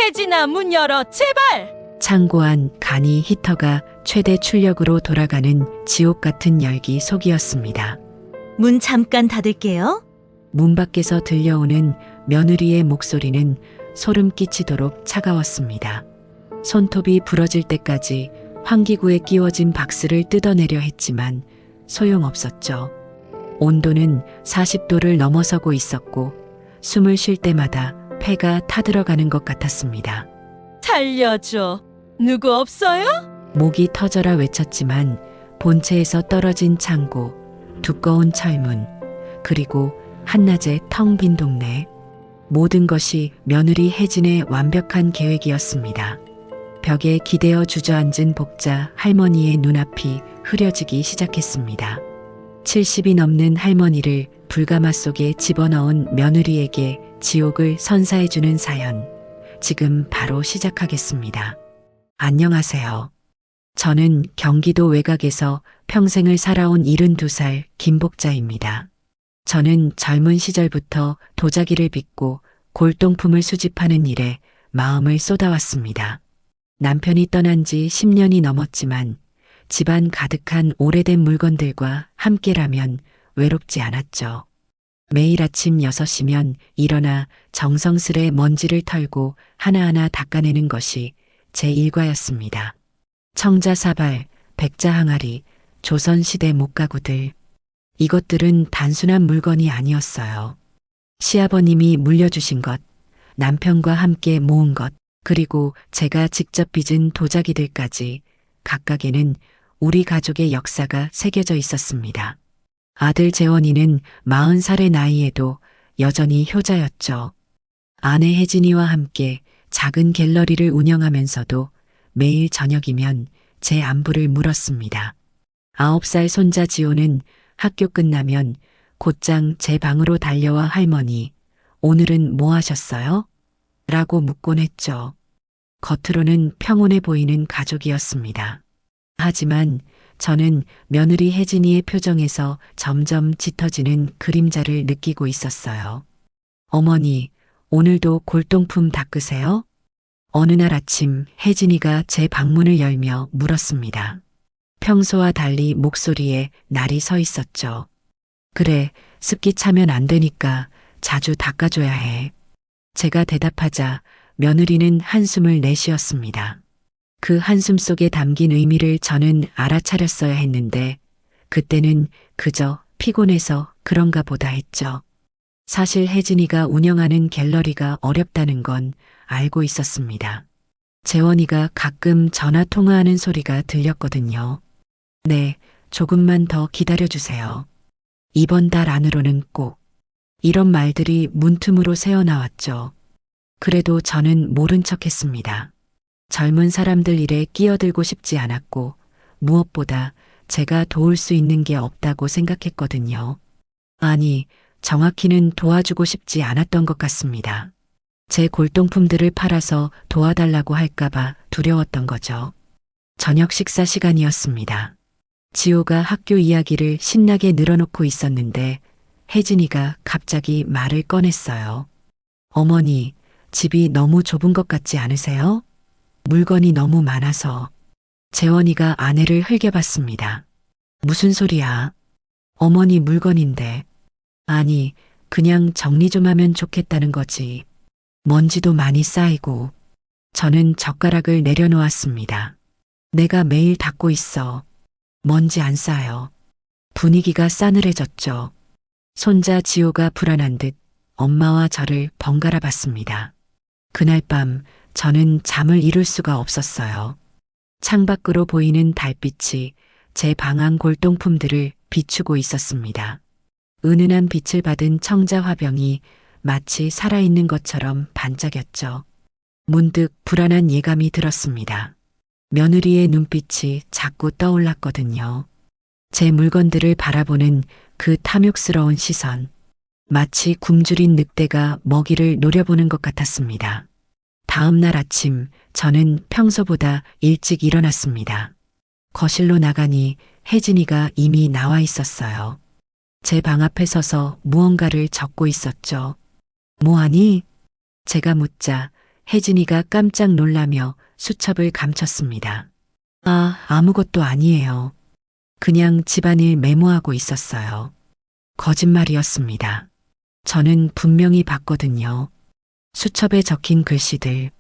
혜진아, 문 열어, 제발! 창고 안 간이 히터가 최대 출력으로 돌아가는 지옥 같은 열기 속이었습니다. 문 잠깐 닫을게요. 문 밖에서 들려오는 며느리의 목소리는 소름 끼치도록 차가웠습니다. 손톱이 부러질 때까지 환기구에 끼워진 박스를 뜯어내려 했지만 소용없었죠. 온도는 40도를 넘어서고 있었고 숨을 쉴 때마다 폐가 타들어가는 것 같았습니다. 살려줘. 누구 없어요? 목이 터져라 외쳤지만 본체에서 떨어진 창고, 두꺼운 철문, 그리고 한낮에 텅 빈 동네. 모든 것이 며느리 혜진의 완벽한 계획이었습니다. 벽에 기대어 주저앉은 복자 할머니의 눈앞이 흐려지기 시작했습니다. 70이 넘는 할머니를 불가마 속에 집어넣은 며느리에게 지옥을 선사해주는 사연. 지금 바로 시작하겠습니다. 안녕하세요. 저는 경기도 외곽에서 평생을 살아온 72살 김복자입니다. 저는 젊은 시절부터 도자기를 빚고 골동품을 수집하는 일에 마음을 쏟아왔습니다. 남편이 떠난 지 10년이 넘었지만 집안 가득한 오래된 물건들과 함께라면 외롭지 않았죠. 매일 아침 6시면 일어나 정성스레 먼지를 털고 하나하나 닦아내는 것이 제 일과였습니다. 청자사발, 백자항아리, 조선시대 목가구들. 이것들은 단순한 물건이 아니었어요. 시아버님이 물려주신 것, 남편과 함께 모은 것, 그리고 제가 직접 빚은 도자기들까지 각각에는 우리 가족의 역사가 새겨져 있었습니다. 아들 재원이는 40살의 나이에도 여전히 효자였죠. 아내 혜진이와 함께 작은 갤러리를 운영하면서도 매일 저녁이면 제 안부를 물었습니다. 9살 손자 지호는 학교 끝나면 곧장 제 방으로 달려와 할머니, 오늘은 뭐 하셨어요? 라고 묻곤 했죠. 겉으로는 평온해 보이는 가족이었습니다. 하지만 저는 며느리 혜진이의 표정에서 점점 짙어지는 그림자를 느끼고 있었어요. 어머니, 오늘도 골동품 닦으세요? 어느 날 아침 혜진이가 제 방문을 열며 물었습니다. 평소와 달리 목소리에 날이 서 있었죠. 그래, 습기 차면 안 되니까 자주 닦아줘야 해. 제가 대답하자 며느리는 한숨을 내쉬었습니다. 그 한숨 속에 담긴 의미를 저는 알아차렸어야 했는데 그때는 그저 피곤해서 그런가 보다 했죠. 사실 혜진이가 운영하는 갤러리가 어렵다는 건 알고 있었습니다. 재원이가 가끔 전화 통화하는 소리가 들렸거든요. 네, 조금만 더 기다려주세요. 이번 달 안으로는 꼭. 이런 말들이 문틈으로 새어나왔죠. 그래도 저는 모른 척했습니다. 젊은 사람들 일에 끼어들고 싶지 않았고 무엇보다 제가 도울 수 있는 게 없다고 생각했거든요. 아니, 정확히는 도와주고 싶지 않았던 것 같습니다. 제 골동품들을 팔아서 도와달라고 할까봐 두려웠던 거죠. 저녁 식사 시간이었습니다. 지호가 학교 이야기를 신나게 늘어놓고 있었는데 혜진이가 갑자기 말을 꺼냈어요. 어머니, 집이 너무 좁은 것 같지 않으세요? 물건이 너무 많아서. 재원이가 아내를 흘겨봤습니다. 무슨 소리야? 어머니 물건인데. 아니, 그냥 정리 좀 하면 좋겠다는 거지. 먼지도 많이 쌓이고. 저는 젓가락을 내려놓았습니다. 내가 매일 닦고 있어. 먼지 안 쌓여. 분위기가 싸늘해졌죠. 손자 지호가 불안한 듯 엄마와 저를 번갈아 봤습니다. 그날 밤 저는 잠을 이룰 수가 없었어요. 창밖으로 보이는 달빛이 제 방안 골동품들을 비추고 있었습니다. 은은한 빛을 받은 청자 화병이 마치 살아있는 것처럼 반짝였죠. 문득 불안한 예감이 들었습니다. 며느리의 눈빛이 자꾸 떠올랐거든요. 제 물건들을 바라보는 그 탐욕스러운 시선. 마치 굶주린 늑대가 먹이를 노려보는 것 같았습니다. 다음 날 아침 저는 평소보다 일찍 일어났습니다. 거실로 나가니 혜진이가 이미 나와 있었어요. 제 방 앞에 서서 무언가를 적고 있었죠. 뭐하니? 제가 묻자 혜진이가 깜짝 놀라며 수첩을 감췄습니다. 아무것도 아니에요. 그냥 집안일 메모하고 있었어요. 거짓말이었습니다. 저는 분명히 봤거든요. 수첩에 적힌 글씨들,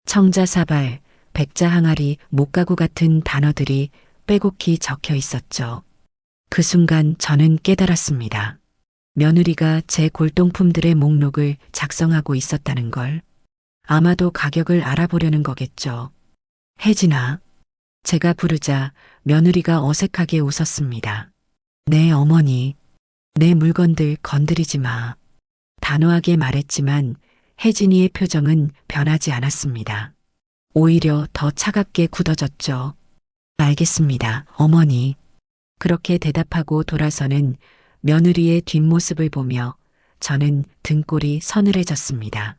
청자사발, 백자항아리, 목가구 같은 단어들이 빼곡히 적혀 있었죠. 그 순간 저는 깨달았습니다. 며느리가 제 골동품들의 목록을 작성하고 있었다는 걸. 아마도 가격을 알아보려는 거겠죠. 혜진아. 제가 부르자 며느리가 어색하게 웃었습니다. 네, 어머니. 내 물건들 건드리지 마. 단호하게 말했지만 혜진이의 표정은 변하지 않았습니다. 오히려 더 차갑게 굳어졌죠. 알겠습니다, 어머니. 그렇게 대답하고 돌아서는 며느리의 뒷모습을 보며 저는 등골이 서늘해졌습니다.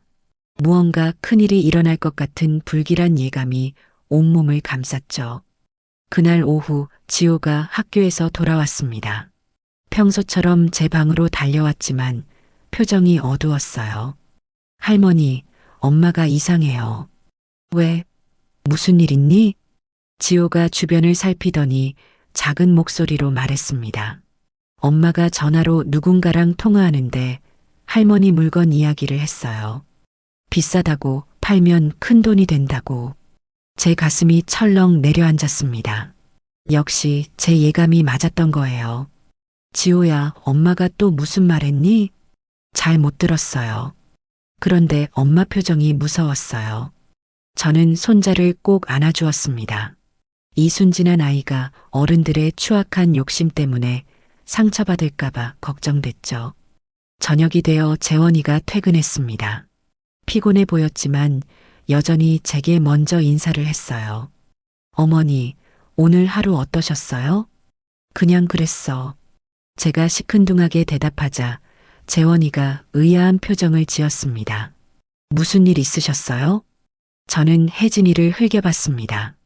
무언가 큰일이 일어날 것 같은 불길한 예감이 온몸을 감쌌죠. 그날 오후 지호가 학교에서 돌아왔습니다. 평소처럼 제 방으로 달려왔지만 표정이 어두웠어요. 할머니, 엄마가 이상해요. 왜? 무슨 일 있니? 지호가 주변을 살피더니 작은 목소리로 말했습니다. 엄마가 전화로 누군가랑 통화하는데 할머니 물건 이야기를 했어요. 비싸다고, 팔면 큰 돈이 된다고. 제 가슴이 철렁 내려앉았습니다. 역시 제 예감이 맞았던 거예요. 지호야, 엄마가 또 무슨 말 했니? 잘 못 들었어요. 그런데 엄마 표정이 무서웠어요. 저는 손자를 꼭 안아주었습니다. 이 순진한 아이가 어른들의 추악한 욕심 때문에 상처받을까봐 걱정됐죠. 저녁이 되어 재원이가 퇴근했습니다. 피곤해 보였지만 여전히 제게 먼저 인사를 했어요. 어머니, 오늘 하루 어떠셨어요? 그냥 그랬어. 제가 시큰둥하게 대답하자 재원이가 의아한 표정을 지었습니다. 무슨 일 있으셨어요? 저는 혜진이를 흘겨봤습니다.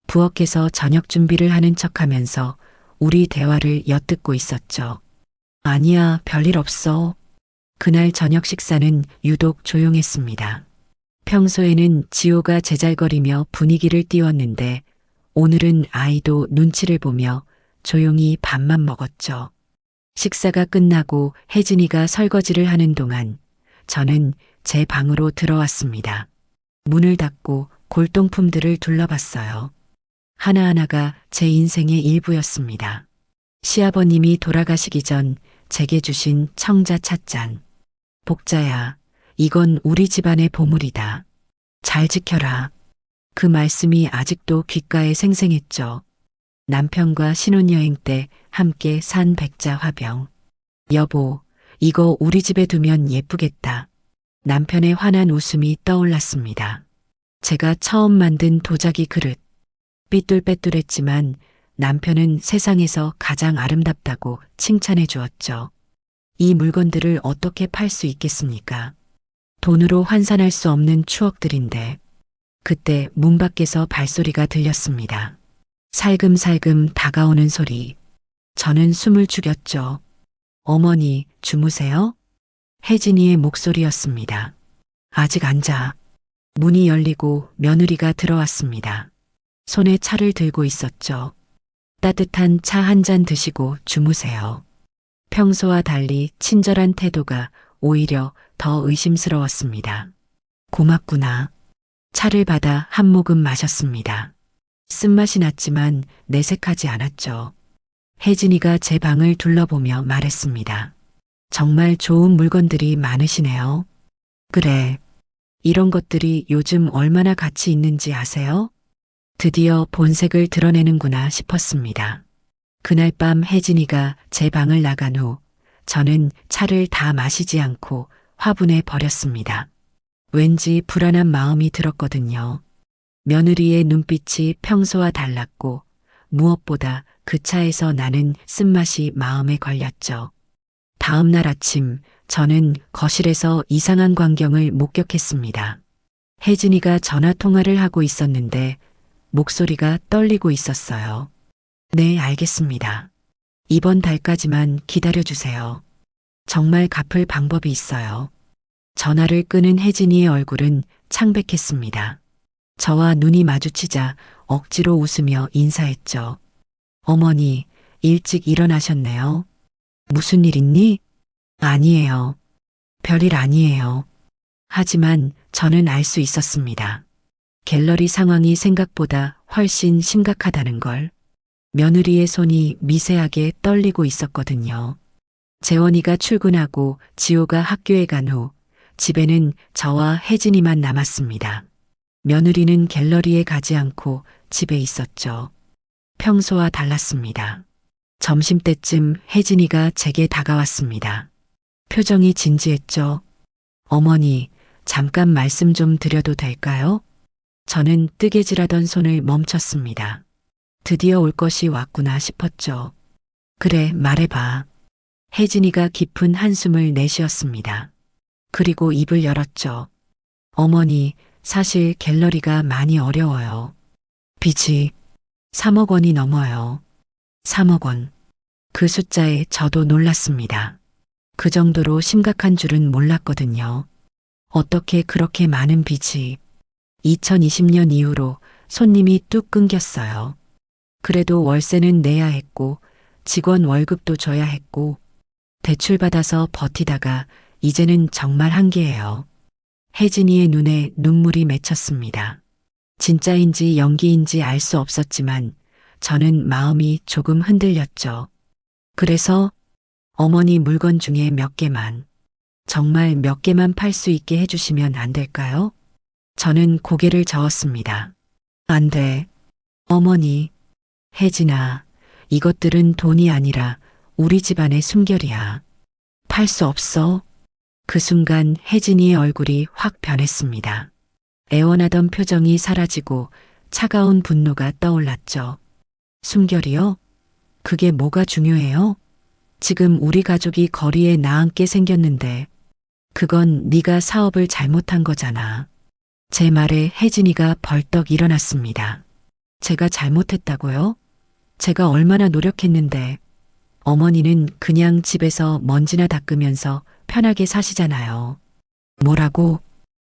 부엌에서 저녁 준비를 하는 척하면서 우리 대화를 엿듣고 있었죠. 아니야, 별일 없어. 그날 저녁 식사는 유독 조용했습니다. 평소에는 지호가 제잘거리며 분위기를 띄웠는데 오늘은 아이도 눈치를 보며 조용히 밥만 먹었죠. 식사가 끝나고 혜진이가 설거지를 하는 동안 저는 제 방으로 들어왔습니다. 문을 닫고 골동품들을 둘러봤어요. 하나하나가 제 인생의 일부였습니다. 시아버님이 돌아가시기 전 제게 주신 청자 찻잔. 복자야, 이건 우리 집안의 보물이다. 잘 지켜라. 그 말씀이 아직도 귓가에 생생했죠. 남편과 신혼여행 때 함께 산 백자 화병. 여보, 이거 우리 집에 두면 예쁘겠다. 남편의 환한 웃음이 떠올랐습니다. 제가 처음 만든 도자기 그릇. 삐뚤빼뚤했지만 남편은 세상에서 가장 아름답다고 칭찬해 주었죠. 이 물건들을 어떻게 팔 수 있겠습니까? 돈으로 환산할 수 없는 추억들인데 그때 문 밖에서 발소리가 들렸습니다. 살금살금 다가오는 소리. 저는 숨을 죽였죠. 어머니, 주무세요? 혜진이의 목소리였습니다. 아직 안 자. 문이 열리고 며느리가 들어왔습니다. 손에 차를 들고 있었죠. 따뜻한 차 한 잔 드시고 주무세요. 평소와 달리 친절한 태도가 오히려 더 의심스러웠습니다. 고맙구나. 차를 받아 한 모금 마셨습니다. 쓴맛이 났지만 내색하지 않았죠. 혜진이가 제 방을 둘러보며 말했습니다. 정말 좋은 물건들이 많으시네요. 그래. 이런 것들이 요즘 얼마나 가치 있는지 아세요? 드디어 본색을 드러내는구나 싶었습니다. 그날 밤 혜진이가 제 방을 나간 후 저는 차를 다 마시지 않고 화분에 버렸습니다. 왠지 불안한 마음이 들었거든요. 며느리의 눈빛이 평소와 달랐고 무엇보다 그 차에서 나는 쓴맛이 마음에 걸렸죠. 다음 날 아침 저는 거실에서 이상한 광경을 목격했습니다. 혜진이가 전화 통화를 하고 있었는데 목소리가 떨리고 있었어요. 네, 알겠습니다. 이번 달까지만 기다려주세요. 정말 갚을 방법이 있어요. 전화를 끄는 혜진이의 얼굴은 창백했습니다. 저와 눈이 마주치자 억지로 웃으며 인사했죠. 어머니, 일찍 일어나셨네요. 무슨 일 있니? 아니에요. 별일 아니에요. 하지만 저는 알 수 있었습니다. 갤러리 상황이 생각보다 훨씬 심각하다는 걸. 며느리의 손이 미세하게 떨리고 있었거든요. 재원이가 출근하고 지호가 학교에 간 후 집에는 저와 혜진이만 남았습니다. 며느리는 갤러리에 가지 않고 집에 있었죠. 평소와 달랐습니다. 점심때쯤 혜진이가 제게 다가왔습니다. 표정이 진지했죠. 어머니, 잠깐 말씀 좀 드려도 될까요? 저는 뜨개질하던 손을 멈췄습니다. 드디어 올 것이 왔구나 싶었죠. 그래, 말해봐. 혜진이가 깊은 한숨을 내쉬었습니다. 그리고 입을 열었죠. 어머니, 사실 갤러리가 많이 어려워요. 빚이 3억 원이 넘어요. 3억 원. 그 숫자에 저도 놀랐습니다. 그 정도로 심각한 줄은 몰랐거든요. 어떻게 그렇게 많은 빚이. 2020년 이후로 손님이 뚝 끊겼어요. 그래도 월세는 내야 했고 직원 월급도 줘야 했고 대출받아서 버티다가 이제는 정말 한계예요. 혜진이의 눈에 눈물이 맺혔습니다. 진짜인지 연기인지 알 수 없었지만 저는 마음이 조금 흔들렸죠. 그래서 어머니 물건 중에 몇 개만, 정말 몇 개만 팔 수 있게 해주시면 안 될까요? 저는 고개를 저었습니다. 안 돼. 어머니, 혜진아, 이것들은 돈이 아니라 우리 집안의 숨결이야. 팔 수 없어. 그 순간 혜진이의 얼굴이 확 변했습니다. 애원하던 표정이 사라지고 차가운 분노가 떠올랐죠. 숨결이요? 그게 뭐가 중요해요? 지금 우리 가족이 거리에 나앉게 생겼는데 그건 네가 사업을 잘못한 거잖아. 제 말에 혜진이가 벌떡 일어났습니다. 제가 잘못했다고요? 제가 얼마나 노력했는데. 어머니는 그냥 집에서 먼지나 닦으면서 편하게 사시잖아요. 뭐라고?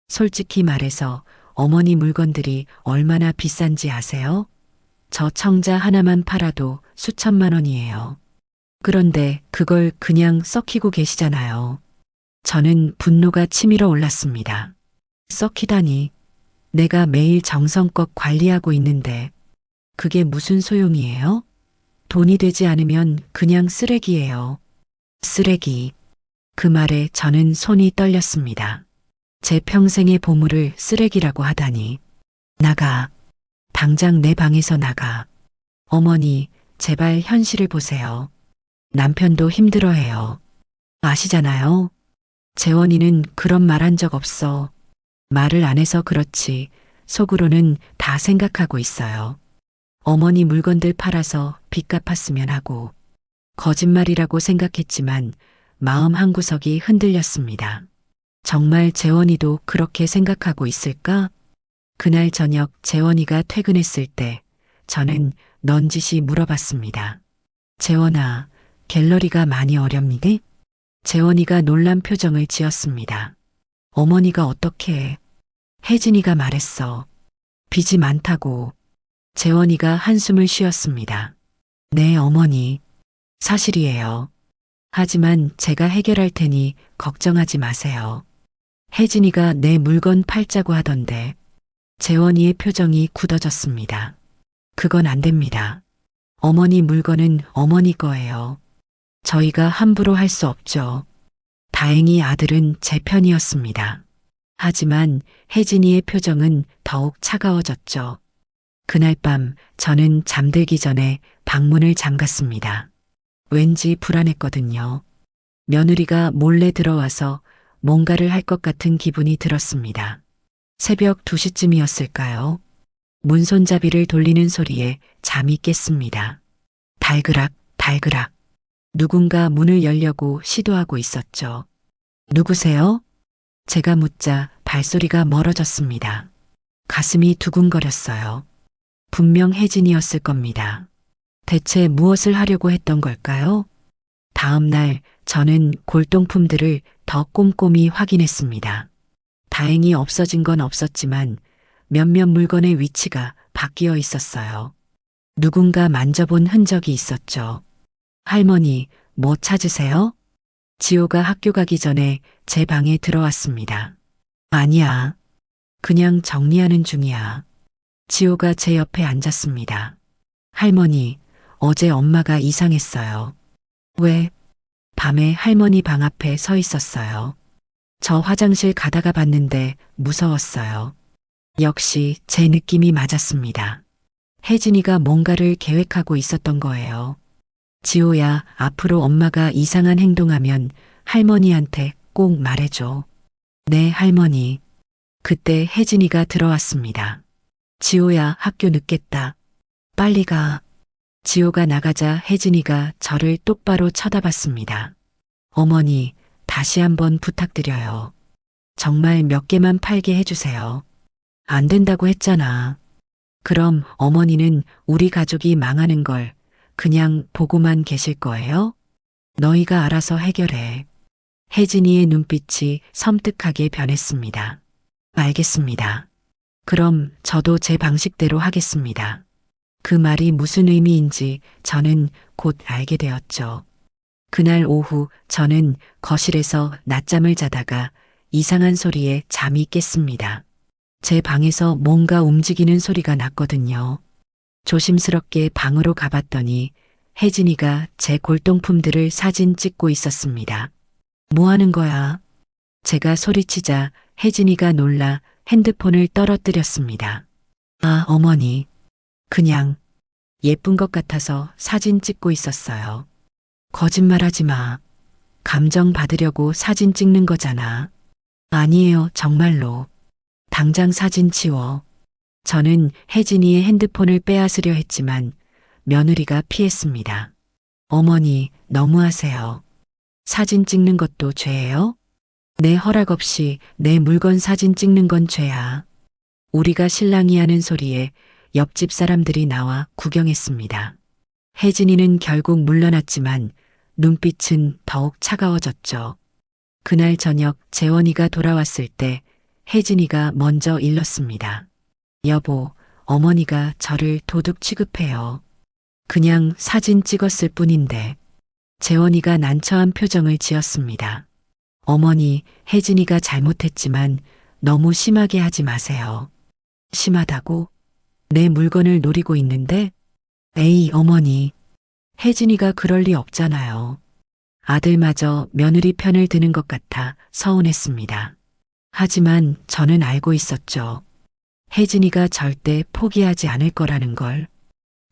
솔직히 말해서 어머니 물건들이 얼마나 비싼지 아세요? 저 청자 하나만 팔아도 수천만 원이에요. 그런데 그걸 그냥 썩히고 계시잖아요. 저는 분노가 치밀어 올랐습니다. 썩히다니. 내가 매일 정성껏 관리하고 있는데 그게 무슨 소용이에요? 돈이 되지 않으면 그냥 쓰레기예요. 쓰레기. 그 말에 저는 손이 떨렸습니다. 제 평생의 보물을 쓰레기라고 하다니. 나가. 당장 내 방에서 나가. 어머니, 제발 현실을 보세요. 남편도 힘들어해요. 아시잖아요. 재원이는 그런 말 한 적 없어. 말을 안 해서 그렇지 속으로는 다 생각하고 있어요. 어머니 물건들 팔아서 빚 갚았으면 하고 거짓말이라고 생각했지만 마음 한구석이 흔들렸습니다. 정말 재원이도 그렇게 생각하고 있을까? 그날 저녁 재원이가 퇴근했을 때 저는 넌지시 물어봤습니다. 재원아, 갤러리가 많이 어렵니? 재원이가 놀란 표정을 지었습니다. 어머니가 어떻게? 혜진이가 말했어. 빚이 많다고. 재원이가 한숨을 쉬었습니다. 네, 어머니. 사실이에요. 하지만 제가 해결할 테니 걱정하지 마세요. 혜진이가 내 물건 팔자고 하던데. 재원이의 표정이 굳어졌습니다. 그건 안 됩니다. 어머니 물건은 어머니 거예요. 저희가 함부로 할 수 없죠. 다행히 아들은 제 편이었습니다. 하지만 혜진이의 표정은 더욱 차가워졌죠. 그날 밤 저는 잠들기 전에 방문을 잠갔습니다. 왠지 불안했거든요. 며느리가 몰래 들어와서 뭔가를 할 것 같은 기분이 들었습니다. 새벽 2시쯤이었을까요? 문손잡이를 돌리는 소리에 잠이 깼습니다. 달그락, 달그락. 누군가 문을 열려고 시도하고 있었죠. 누구세요? 제가 묻자 발소리가 멀어졌습니다. 가슴이 두근거렸어요. 분명 혜진이었을 겁니다. 대체 무엇을 하려고 했던 걸까요? 다음 날 저는 골동품들을 더 꼼꼼히 확인했습니다. 다행히 없어진 건 없었지만 몇몇 물건의 위치가 바뀌어 있었어요. 누군가 만져본 흔적이 있었죠. 할머니, 뭐 찾으세요? 지호가 학교 가기 전에 제 방에 들어왔습니다. 아니야. 그냥 정리하는 중이야. 지호가 제 옆에 앉았습니다. 할머니, 어제 엄마가 이상했어요. 왜? 밤에 할머니 방 앞에 서 있었어요. 저 화장실 가다가 봤는데 무서웠어요. 역시 제 느낌이 맞았습니다. 혜진이가 뭔가를 계획하고 있었던 거예요. 지호야, 앞으로 엄마가 이상한 행동하면 할머니한테 꼭 말해줘. 네, 할머니. 그때 혜진이가 들어왔습니다. 지호야, 학교 늦겠다. 빨리 가. 지호가 나가자 혜진이가 저를 똑바로 쳐다봤습니다. 어머니, 다시 한번 부탁드려요. 정말 몇 개만 팔게 해주세요. 안 된다고 했잖아. 그럼 어머니는 우리 가족이 망하는 걸 그냥 보고만 계실 거예요? 너희가 알아서 해결해. 혜진이의 눈빛이 섬뜩하게 변했습니다. 알겠습니다. 그럼 저도 제 방식대로 하겠습니다. 그 말이 무슨 의미인지 저는 곧 알게 되었죠. 그날 오후 저는 거실에서 낮잠을 자다가 이상한 소리에 잠이 깼습니다. 제 방에서 뭔가 움직이는 소리가 났거든요. 조심스럽게 방으로 가봤더니 혜진이가 제 골동품들을 사진 찍고 있었습니다. 뭐 하는 거야? 제가 소리치자 혜진이가 놀라 핸드폰을 떨어뜨렸습니다. 아, 어머니. 그냥 예쁜 것 같아서 사진 찍고 있었어요. 거짓말하지 마. 감정 받으려고 사진 찍는 거잖아. 아니에요, 정말로. 당장 사진 치워. 저는 혜진이의 핸드폰을 빼앗으려 했지만 며느리가 피했습니다. 어머니, 너무하세요. 사진 찍는 것도 죄예요? 내 허락 없이 내 물건 사진 찍는 건 죄야. 우리가 신랑이 하는 소리에 옆집 사람들이 나와 구경했습니다. 혜진이는 결국 물러났지만 눈빛은 더욱 차가워졌죠. 그날 저녁 재원이가 돌아왔을 때 혜진이가 먼저 일렀습니다. 여보, 어머니가 저를 도둑 취급해요. 그냥 사진 찍었을 뿐인데. 재원이가 난처한 표정을 지었습니다. 어머니, 혜진이가 잘못했지만 너무 심하게 하지 마세요. 심하다고? 내 물건을 노리고 있는데? 에이, 어머니. 혜진이가 그럴 리 없잖아요. 아들마저 며느리 편을 드는 것 같아 서운했습니다. 하지만 저는 알고 있었죠. 혜진이가 절대 포기하지 않을 거라는 걸.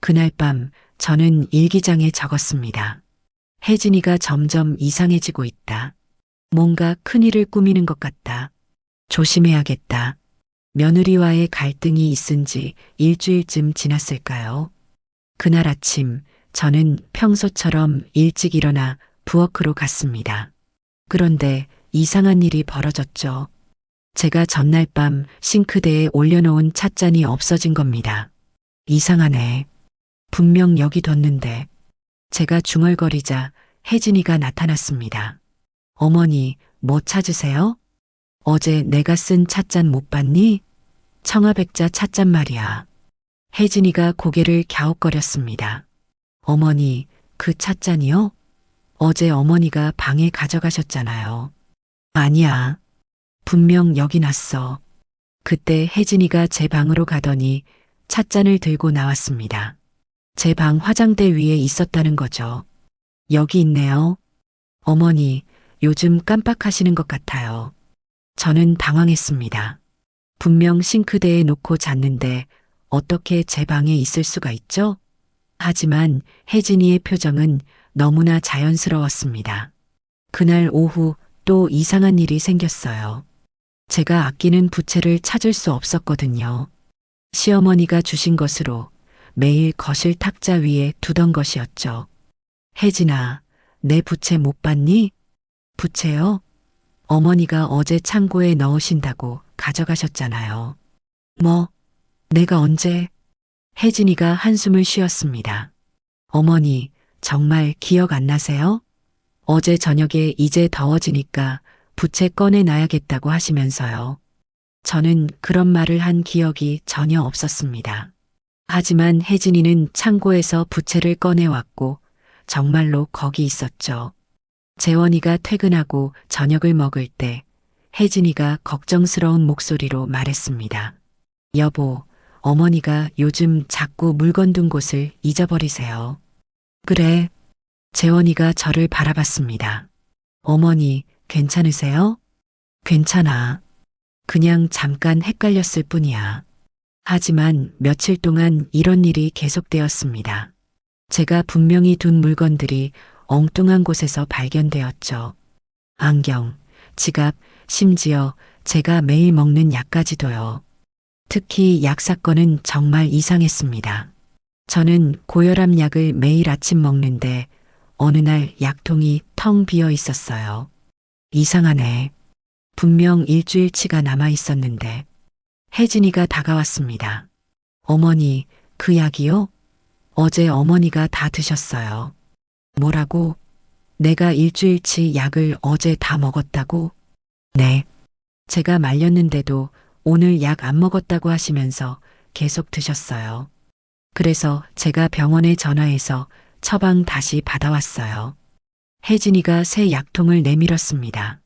그날 밤 저는 일기장에 적었습니다. 혜진이가 점점 이상해지고 있다. 뭔가 큰일을 꾸미는 것 같다. 조심해야겠다. 며느리와의 갈등이 있은 지 일주일쯤 지났을까요? 그날 아침 저는 평소처럼 일찍 일어나 부엌으로 갔습니다. 그런데 이상한 일이 벌어졌죠. 제가 전날 밤 싱크대에 올려놓은 찻잔이 없어진 겁니다. 이상하네. 분명 여기 뒀는데. 제가 중얼거리자 혜진이가 나타났습니다. 어머니, 뭐 찾으세요? 어제 내가 쓴 찻잔 못 봤니? 청아백자 찻잔 말이야. 혜진이가 고개를 갸웃거렸습니다. 어머니, 그 찻잔이요? 어제 어머니가 방에 가져가셨잖아요. 아니야. 분명 여기 놨어. 그때 혜진이가 제 방으로 가더니 찻잔을 들고 나왔습니다. 제 방 화장대 위에 있었다는 거죠. 여기 있네요. 어머니, 요즘 깜빡하시는 것 같아요. 저는 당황했습니다. 분명 싱크대에 놓고 잤는데 어떻게 제 방에 있을 수가 있죠? 하지만 혜진이의 표정은 너무나 자연스러웠습니다. 그날 오후 또 이상한 일이 생겼어요. 제가 아끼는 부채를 찾을 수 없었거든요. 시어머니가 주신 것으로 매일 거실 탁자 위에 두던 것이었죠. 혜진아, 내 부채 못 봤니? 부채요? 어머니가 어제 창고에 넣으신다고 가져가셨잖아요. 뭐? 내가 언제? 혜진이가 한숨을 쉬었습니다. 어머니, 정말 기억 안 나세요? 어제 저녁에 이제 더워지니까 부채 꺼내놔야겠다고 하시면서요. 저는 그런 말을 한 기억이 전혀 없었습니다. 하지만 혜진이는 창고에서 부채를 꺼내왔고 정말로 거기 있었죠. 재원이가 퇴근하고 저녁을 먹을 때 혜진이가 걱정스러운 목소리로 말했습니다. 여보, 어머니가 요즘 자꾸 물건 둔 곳을 잊어버리세요. 그래. 재원이가 저를 바라봤습니다. 어머니, 괜찮으세요? 괜찮아. 그냥 잠깐 헷갈렸을 뿐이야. 하지만 며칠 동안 이런 일이 계속되었습니다. 제가 분명히 둔 물건들이 엉뚱한 곳에서 발견되었죠. 안경, 지갑, 심지어 제가 매일 먹는 약까지도요. 특히 약 사건은 정말 이상했습니다. 저는 고혈압 약을 매일 아침 먹는데 어느 날 약통이 텅 비어 있었어요. 이상하네. 분명 일주일치가 남아 있었는데. 혜진이가 다가왔습니다. 어머니, 그 약이요? 어제 어머니가 다 드셨어요. 뭐라고? 내가 일주일치 약을 어제 다 먹었다고? 네. 제가 말렸는데도 오늘 약 안 먹었다고 하시면서 계속 드셨어요. 그래서 제가 병원에 전화해서 처방 다시 받아왔어요. 혜진이가 새 약통을 내밀었습니다.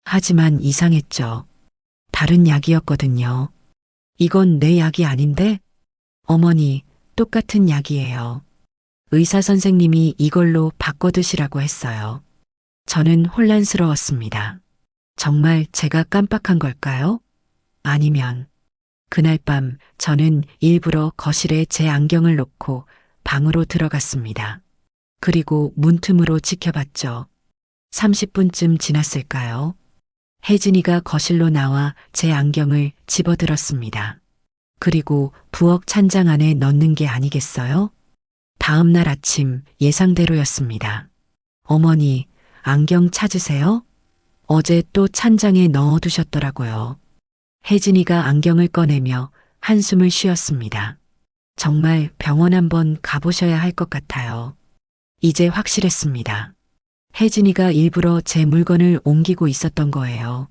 하지만 이상했죠. 다른 약이었거든요. 이건 내 약이 아닌데? 어머니, 똑같은 약이에요. 의사 선생님이 이걸로 바꿔 드시라고 했어요. 저는 혼란스러웠습니다. 정말 제가 깜빡한 걸까요? 아니면 그날 밤 저는 일부러 거실에 제 안경을 놓고 방으로 들어갔습니다. 그리고 문틈으로 지켜봤죠. 30분쯤 지났을까요? 혜진이가 거실로 나와 제 안경을 집어들었습니다. 그리고 부엌 찬장 안에 넣는 게 아니겠어요? 다음 날 아침 예상대로였습니다. 어머니, 안경 찾으세요? 어제 또 찬장에 넣어두셨더라고요. 혜진이가 안경을 꺼내며 한숨을 쉬었습니다. 정말 병원 한번 가보셔야 할 것 같아요. 이제 확실했습니다. 혜진이가 일부러 제 물건을 옮기고 있었던 거예요.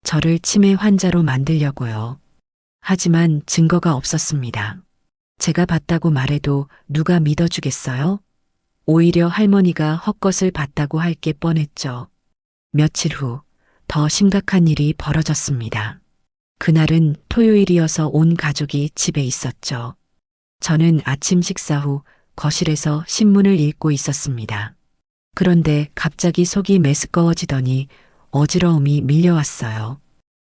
저를 치매 환자로 만들려고요. 하지만 증거가 없었습니다. 제가 봤다고 말해도 누가 믿어주겠어요? 오히려 할머니가 헛것을 봤다고 할 게 뻔했죠. 며칠 후 더 심각한 일이 벌어졌습니다. 그날은 토요일이어서 온 가족이 집에 있었죠. 저는 아침 식사 후 거실에서 신문을 읽고 있었습니다. 그런데 갑자기 속이 메스꺼워지더니 어지러움이 밀려왔어요.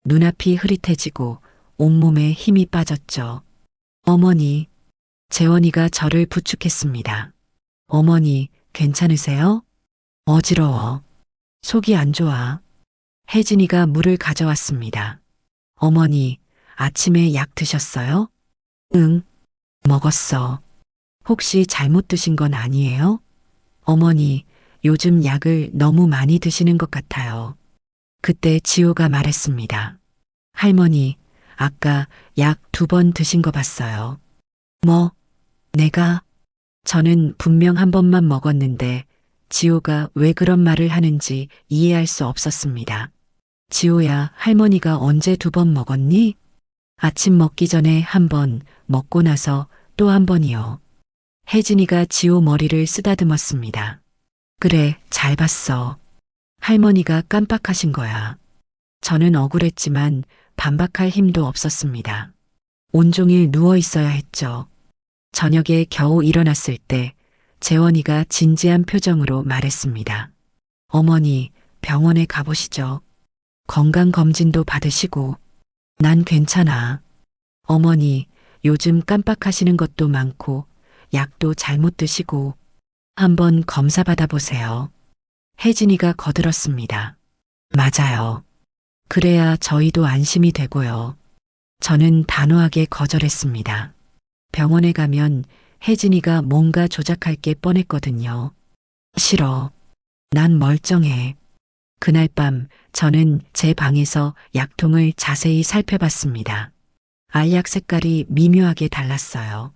눈앞이 흐릿해지고 온몸에 힘이 빠졌죠. 어머니, 재원이가 저를 부축했습니다. 어머니, 괜찮으세요? 어지러워. 속이 안 좋아. 혜진이가 물을 가져왔습니다. 어머니, 아침에 약 드셨어요? 응, 먹었어. 혹시 잘못 드신 건 아니에요? 어머니, 요즘 약을 너무 많이 드시는 것 같아요. 그때 지호가 말했습니다. 할머니, 아까 약 2번 드신 거 봤어요. 뭐? 내가? 저는 분명 한 번만 먹었는데 지호가 왜 그런 말을 하는지 이해할 수 없었습니다. 지호야, 할머니가 언제 2번 먹었니? 아침 먹기 전에 1번, 먹고 나서 또 1번이요. 혜진이가 지호 머리를 쓰다듬었습니다. 그래, 잘 봤어. 할머니가 깜빡하신 거야. 저는 억울했지만 반박할 힘도 없었습니다. 온종일 누워 있어야 했죠. 저녁에 겨우 일어났을 때 재원이가 진지한 표정으로 말했습니다. 어머니, 병원에 가보시죠. 건강검진도 받으시고. 난 괜찮아. 어머니, 요즘 깜빡하시는 것도 많고 약도 잘못 드시고 한번 검사 받아보세요. 혜진이가 거들었습니다. 맞아요. 그래야 저희도 안심이 되고요. 저는 단호하게 거절했습니다. 병원에 가면 혜진이가 뭔가 조작할 게 뻔했거든요. 싫어. 난 멀쩡해. 그날 밤 저는 제 방에서 약통을 자세히 살펴봤습니다. 알약 색깔이 미묘하게 달랐어요.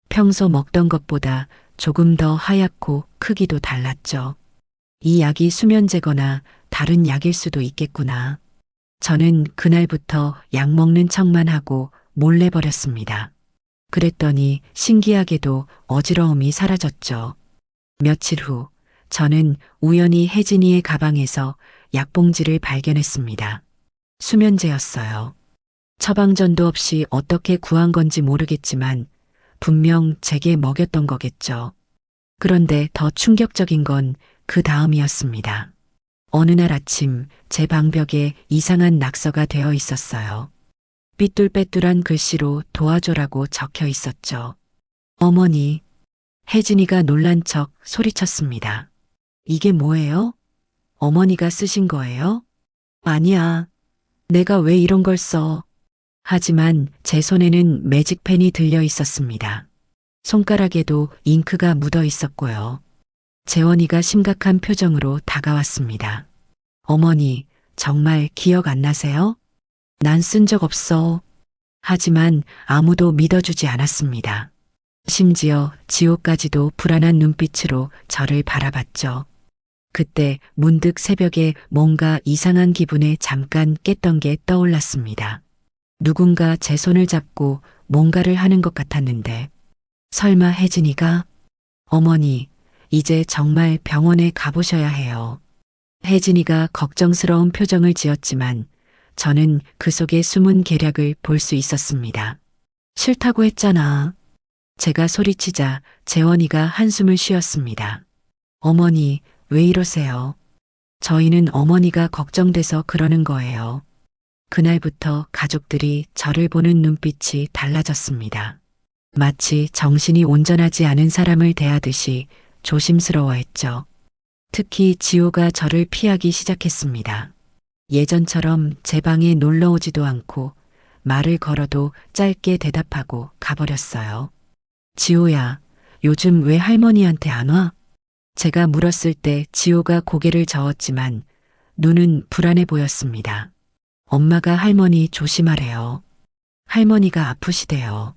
평소 먹던 것보다 조금 더 하얗고 크기도 달랐죠. 이 약이 수면제거나 다른 약일 수도 있겠구나. 저는 그날부터 약 먹는 척만 하고 몰래 버렸습니다. 그랬더니 신기하게도 어지러움이 사라졌죠. 며칠 후 저는 우연히 혜진이의 가방에서 약봉지를 발견했습니다. 수면제였어요. 처방전도 없이 어떻게 구한 건지 모르겠지만 분명 제게 먹였던 거겠죠. 그런데 더 충격적인 건 그 다음이었습니다. 어느 날 아침 제 방벽에 이상한 낙서가 되어 있었어요. 삐뚤빼뚤한 글씨로 도와줘라고 적혀 있었죠. 어머니, 혜진이가 놀란 척 소리쳤습니다. 이게 뭐예요? 어머니가 쓰신 거예요? 아니야. 내가 왜 이런 걸 써? 하지만 제 손에는 매직펜이 들려 있었습니다. 손가락에도 잉크가 묻어 있었고요. 재원이가 심각한 표정으로 다가왔습니다. 어머니, 정말 기억 안 나세요? 난 쓴 적 없어. 하지만 아무도 믿어주지 않았습니다. 심지어 지호까지도 불안한 눈빛으로 저를 바라봤죠. 그때 문득 새벽에 뭔가 이상한 기분에 잠깐 깼던 게 떠올랐습니다. 누군가 제 손을 잡고 뭔가를 하는 것 같았는데 설마 혜진이가? 어머니, 이제 정말 병원에 가보셔야 해요. 혜진이가 걱정스러운 표정을 지었지만 저는 그 속의 숨은 계략을 볼 수 있었습니다. 싫다고 했잖아. 제가 소리치자 재원이가 한숨을 쉬었습니다. 어머니, 왜 이러세요? 저희는 어머니가 걱정돼서 그러는 거예요. 그날부터 가족들이 저를 보는 눈빛이 달라졌습니다. 마치 정신이 온전하지 않은 사람을 대하듯이 조심스러워했죠. 특히 지호가 저를 피하기 시작했습니다. 예전처럼 제 방에 놀러 오지도 않고 말을 걸어도 짧게 대답하고 가버렸어요. 지호야, 요즘 왜 할머니한테 안 와? 제가 물었을 때 지호가 고개를 저었지만 눈은 불안해 보였습니다. 엄마가 할머니 조심하래요. 할머니가 아프시대요.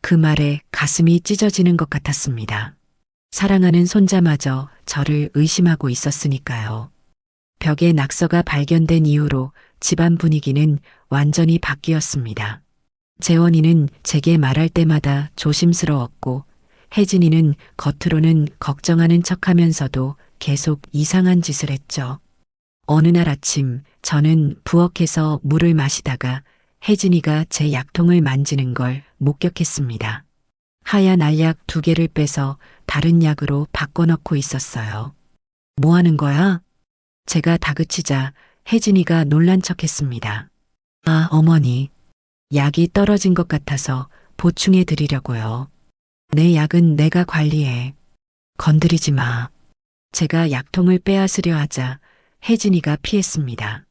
그 말에 가슴이 찢어지는 것 같았습니다. 사랑하는 손자마저 저를 의심하고 있었으니까요. 벽에 낙서가 발견된 이후로 집안 분위기는 완전히 바뀌었습니다. 재원이는 제게 말할 때마다 조심스러웠고 혜진이는 겉으로는 걱정하는 척하면서도 계속 이상한 짓을 했죠. 어느 날 아침 저는 부엌에서 물을 마시다가 혜진이가 제 약통을 만지는 걸 목격했습니다. 하얀 알약 2개를 빼서 다른 약으로 바꿔넣고 있었어요. 뭐 하는 거야? 제가 다그치자 혜진이가 놀란 척했습니다. 아, 어머니. 약이 떨어진 것 같아서 보충해 드리려고요. 내 약은 내가 관리해. 건드리지 마. 제가 약통을 빼앗으려 하자 혜진이가 피했습니다.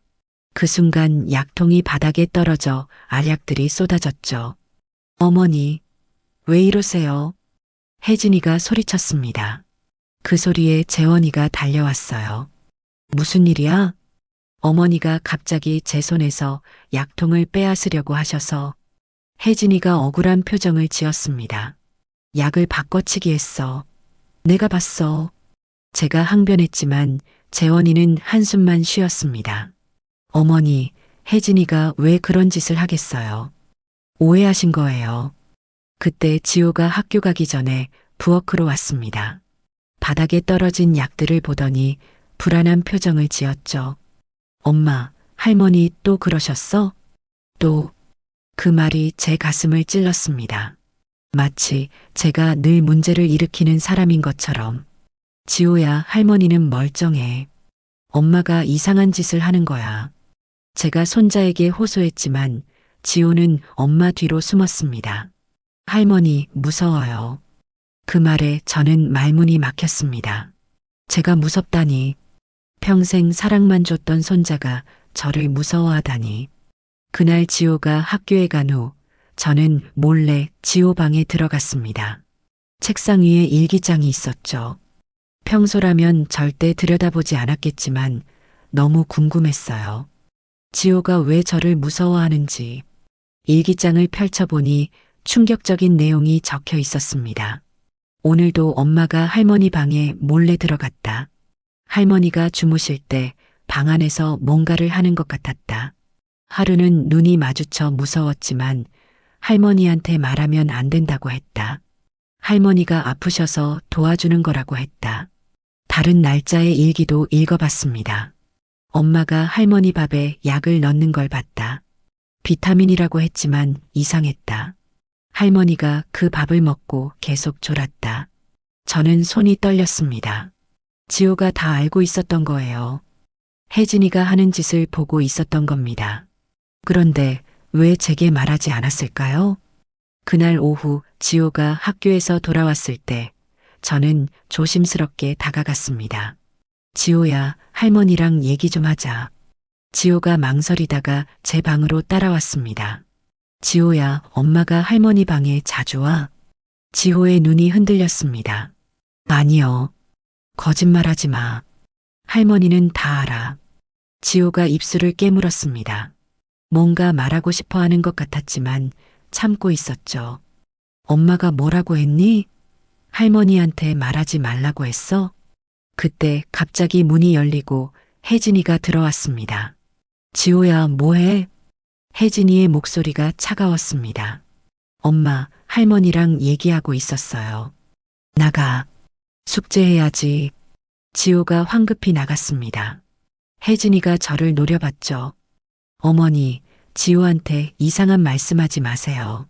그 순간 약통이 바닥에 떨어져 알약들이 쏟아졌죠. 어머니, 왜 이러세요? 혜진이가 소리쳤습니다. 그 소리에 재원이가 달려왔어요. 무슨 일이야? 어머니가 갑자기 제 손에서 약통을 빼앗으려고 하셔서 혜진이가 억울한 표정을 지었습니다. 약을 바꿔치기 했어. 내가 봤어. 제가 항변했지만 재원이는 한숨만 쉬었습니다. 어머니, 혜진이가 왜 그런 짓을 하겠어요? 오해하신 거예요. 그때 지호가 학교 가기 전에 부엌으로 왔습니다. 바닥에 떨어진 약들을 보더니 불안한 표정을 지었죠. 엄마, 할머니 또 그러셨어? 또, 그 말이 제 가슴을 찔렀습니다. 마치 제가 늘 문제를 일으키는 사람인 것처럼. 지호야, 할머니는 멀쩡해. 엄마가 이상한 짓을 하는 거야. 제가 손자에게 호소했지만 지호는 엄마 뒤로 숨었습니다. 할머니, 무서워요. 그 말에 저는 말문이 막혔습니다. 제가 무섭다니. 평생 사랑만 줬던 손자가 저를 무서워하다니. 그날 지호가 학교에 간 후 저는 몰래 지호 방에 들어갔습니다. 책상 위에 일기장이 있었죠. 평소라면 절대 들여다보지 않았겠지만 너무 궁금했어요. 지호가 왜 저를 무서워하는지. 일기장을 펼쳐보니 충격적인 내용이 적혀 있었습니다. 오늘도 엄마가 할머니 방에 몰래 들어갔다. 할머니가 주무실 때 방 안에서 뭔가를 하는 것 같았다. 하루는 눈이 마주쳐 무서웠지만 할머니한테 말하면 안 된다고 했다. 할머니가 아프셔서 도와주는 거라고 했다. 다른 날짜의 일기도 읽어봤습니다. 엄마가 할머니 밥에 약을 넣는 걸 봤다. 비타민이라고 했지만 이상했다. 할머니가 그 밥을 먹고 계속 졸았다. 저는 손이 떨렸습니다. 지호가 다 알고 있었던 거예요. 혜진이가 하는 짓을 보고 있었던 겁니다. 그런데 왜 제게 말하지 않았을까요? 그날 오후 지호가 학교에서 돌아왔을 때 저는 조심스럽게 다가갔습니다. 지호야, 할머니랑 얘기 좀 하자. 지호가 망설이다가 제 방으로 따라왔습니다. 지호야, 엄마가 할머니 방에 자주 와? 지호의 눈이 흔들렸습니다. 아니요. 거짓말하지 마. 할머니는 다 알아. 지호가 입술을 깨물었습니다. 뭔가 말하고 싶어 하는 것 같았지만 참고 있었죠. 엄마가 뭐라고 했니? 할머니한테 말하지 말라고 했어? 그때 갑자기 문이 열리고 혜진이가 들어왔습니다. 지호야, 뭐해? 혜진이의 목소리가 차가웠습니다. 엄마, 할머니랑 얘기하고 있었어요. 나가. 숙제해야지. 지호가 황급히 나갔습니다. 혜진이가 저를 노려봤죠. 어머니, 지호한테 이상한 말씀하지 마세요.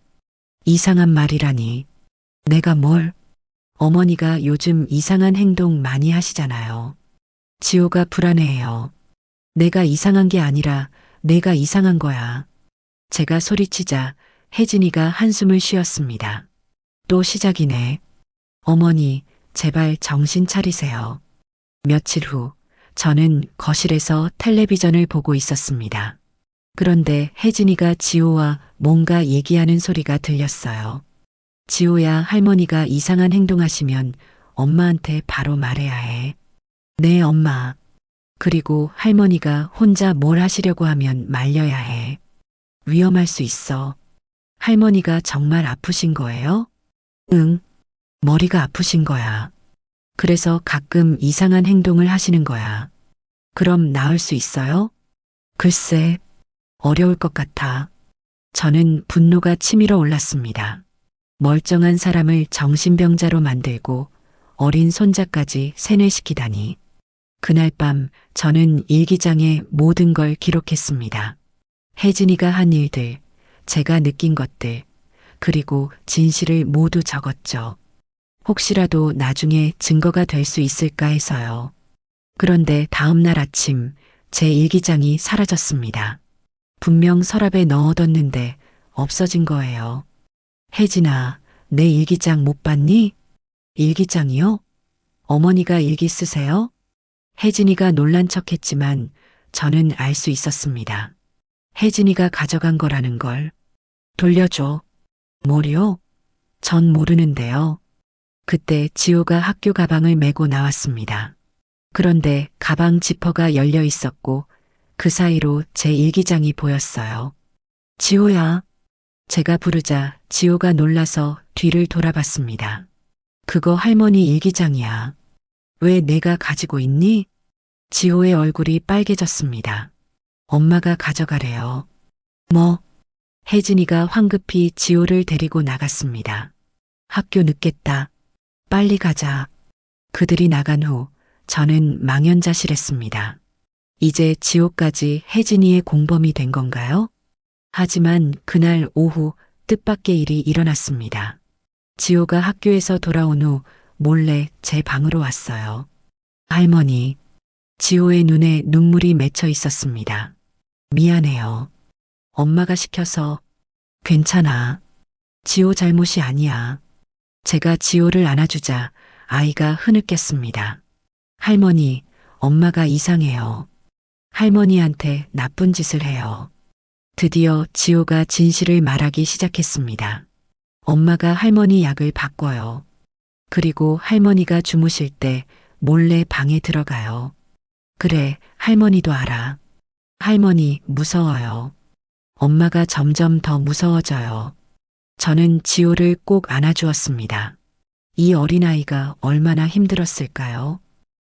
이상한 말이라니. 내가 뭘? 어머니가 요즘 이상한 행동 많이 하시잖아요. 지호가 불안해해요. 내가 이상한 게 아니라 내가 이상한 거야. 제가 소리치자 혜진이가 한숨을 쉬었습니다. 또 시작이네. 어머니, 제발 정신 차리세요. 며칠 후 저는 거실에서 텔레비전을 보고 있었습니다. 그런데 혜진이가 지호와 뭔가 얘기하는 소리가 들렸어요. 지호야, 할머니가 이상한 행동하시면 엄마한테 바로 말해야 해. 네, 엄마. 그리고 할머니가 혼자 뭘 하시려고 하면 말려야 해. 위험할 수 있어. 할머니가 정말 아프신 거예요? 응. 머리가 아프신 거야. 그래서 가끔 이상한 행동을 하시는 거야. 그럼 나을 수 있어요? 글쎄, 어려울 것 같아. 저는 분노가 치밀어 올랐습니다. 멀쩡한 사람을 정신병자로 만들고 어린 손자까지 세뇌시키다니. 그날 밤 저는 일기장에 모든 걸 기록했습니다. 혜진이가 한 일들, 제가 느낀 것들, 그리고 진실을 모두 적었죠. 혹시라도 나중에 증거가 될 수 있을까 해서요. 그런데 다음 날 아침 제 일기장이 사라졌습니다. 분명 서랍에 넣어뒀는데 없어진 거예요. 혜진아, 내 일기장 못 봤니? 일기장이요? 어머니가 일기 쓰세요? 혜진이가 놀란 척했지만 저는 알 수 있었습니다. 혜진이가 가져간 거라는 걸. 돌려줘. 뭐요? 전 모르는데요. 그때 지호가 학교 가방을 메고 나왔습니다. 그런데 가방 지퍼가 열려 있었고 그 사이로 제 일기장이 보였어요. 지호야. 제가 부르자 지호가 놀라서 뒤를 돌아봤습니다. 그거 할머니 일기장이야. 왜 내가 가지고 있니? 지호의 얼굴이 빨개졌습니다. 엄마가 가져가래요. 뭐? 혜진이가 황급히 지호를 데리고 나갔습니다. 학교 늦겠다. 빨리 가자. 그들이 나간 후 저는 망연자실했습니다. 이제 지호까지 혜진이의 공범이 된 건가요? 하지만 그날 오후 뜻밖의 일이 일어났습니다. 지호가 학교에서 돌아온 후 몰래 제 방으로 왔어요. 할머니, 지호의 눈에 눈물이 맺혀 있었습니다. 미안해요. 엄마가 시켜서. 괜찮아. 지호 잘못이 아니야. 제가 지호를 안아주자 아이가 흐느꼈습니다. 할머니, 엄마가 이상해요. 할머니한테 나쁜 짓을 해요. 드디어 지호가 진실을 말하기 시작했습니다. 엄마가 할머니 약을 바꿔요. 그리고 할머니가 주무실 때 몰래 방에 들어가요. 그래, 할머니도 알아. 할머니 무서워요. 엄마가 점점 더 무서워져요. 저는 지호를 꼭 안아주었습니다. 이 어린아이가 얼마나 힘들었을까요?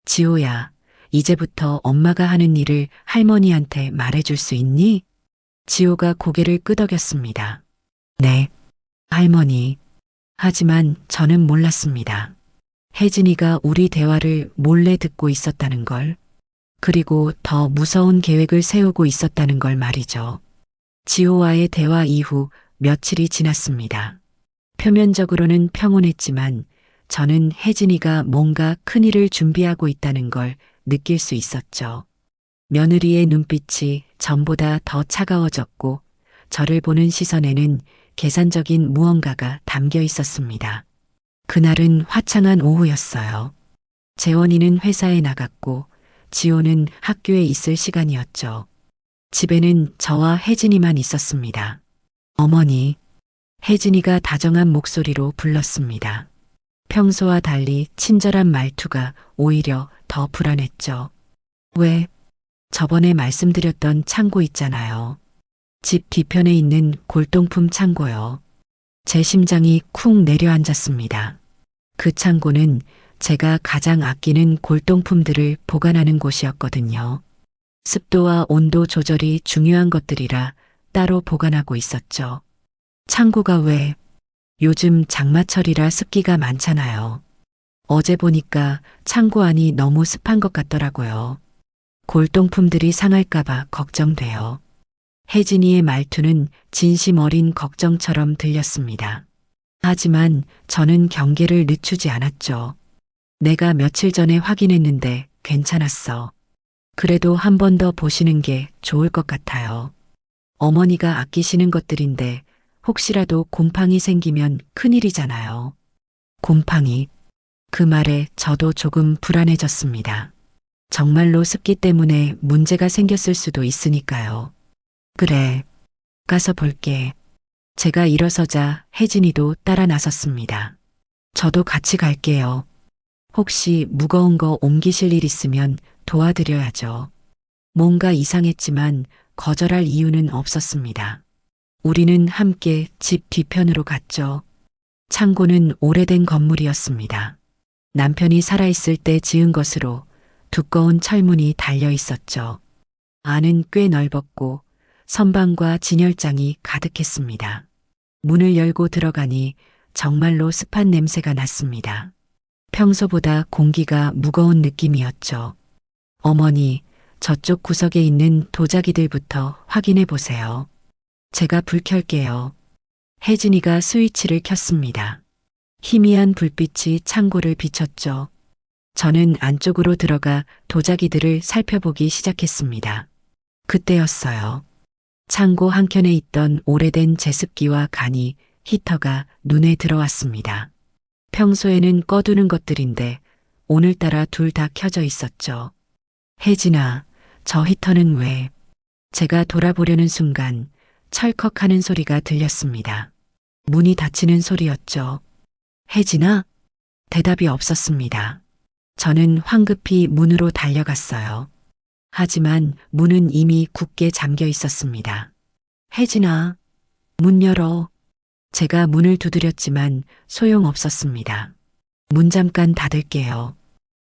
지호야, 이제부터 엄마가 하는 일을 할머니한테 말해줄 수 있니? 지호가 고개를 끄덕였습니다. 네, 할머니. 하지만 저는 몰랐습니다. 혜진이가 우리 대화를 몰래 듣고 있었다는 걸, 그리고 더 무서운 계획을 세우고 있었다는 걸 말이죠. 지호와의 대화 이후 며칠이 지났습니다. 표면적으로는 평온했지만 저는 혜진이가 뭔가 큰일을 준비하고 있다는 걸 느낄 수 있었죠. 며느리의 눈빛이 전보다 더 차가워졌고 저를 보는 시선에는 계산적인 무언가가 담겨 있었습니다. 그날은 화창한 오후였어요. 재원이는 회사에 나갔고 지호는 학교에 있을 시간이었죠. 집에는 저와 혜진이만 있었습니다. 어머니, 혜진이가 다정한 목소리로 불렀습니다. 평소와 달리 친절한 말투가 오히려 더 불안했죠. 왜? 저번에 말씀드렸던 창고 있잖아요. 집 뒤편에 있는 골동품 창고요. 제 심장이 쿵 내려앉았습니다. 그 창고는 제가 가장 아끼는 골동품들을 보관하는 곳이었거든요. 습도와 온도 조절이 중요한 것들이라 따로 보관하고 있었죠. 창고가 왜? 요즘 장마철이라 습기가 많잖아요. 어제 보니까 창고 안이 너무 습한 것 같더라고요. 골동품들이 상할까봐 걱정돼요. 혜진이의 말투는 진심 어린 걱정처럼 들렸습니다. 하지만 저는 경계를 늦추지 않았죠. 내가 며칠 전에 확인했는데 괜찮았어. 그래도 한 번 더 보시는 게 좋을 것 같아요. 어머니가 아끼시는 것들인데 혹시라도 곰팡이 생기면 큰일이잖아요. 곰팡이. 그 말에 저도 조금 불안해졌습니다. 정말로 습기 때문에 문제가 생겼을 수도 있으니까요. 그래, 가서 볼게. 제가 일어서자 혜진이도 따라 나섰습니다. 저도 같이 갈게요. 혹시 무거운 거 옮기실 일 있으면 도와드려야죠. 뭔가 이상했지만 거절할 이유는 없었습니다. 우리는 함께 집 뒤편으로 갔죠. 창고는 오래된 건물이었습니다. 남편이 살아있을 때 지은 것으로 두꺼운 철문이 달려 있었죠. 안은 꽤 넓었고 선반과 진열장이 가득했습니다. 문을 열고 들어가니 정말로 습한 냄새가 났습니다. 평소보다 공기가 무거운 느낌이었죠. 어머니, 저쪽 구석에 있는 도자기들부터 확인해 보세요. 제가 불 켤게요. 혜진이가 스위치를 켰습니다. 희미한 불빛이 창고를 비췄죠. 저는 안쪽으로 들어가 도자기들을 살펴보기 시작했습니다. 그때였어요. 창고 한켠에 있던 오래된 제습기와 간이, 히터가 눈에 들어왔습니다. 평소에는 꺼두는 것들인데 오늘따라 둘 다 켜져 있었죠. 혜진아, 저 히터는 왜? 제가 돌아보려는 순간 철컥하는 소리가 들렸습니다. 문이 닫히는 소리였죠. 혜진아? 대답이 없었습니다. 저는 황급히 문으로 달려갔어요. 하지만 문은 이미 굳게 잠겨 있었습니다. 혜진아, 문 열어. 제가 문을 두드렸지만 소용없었습니다. 문 잠깐 닫을게요.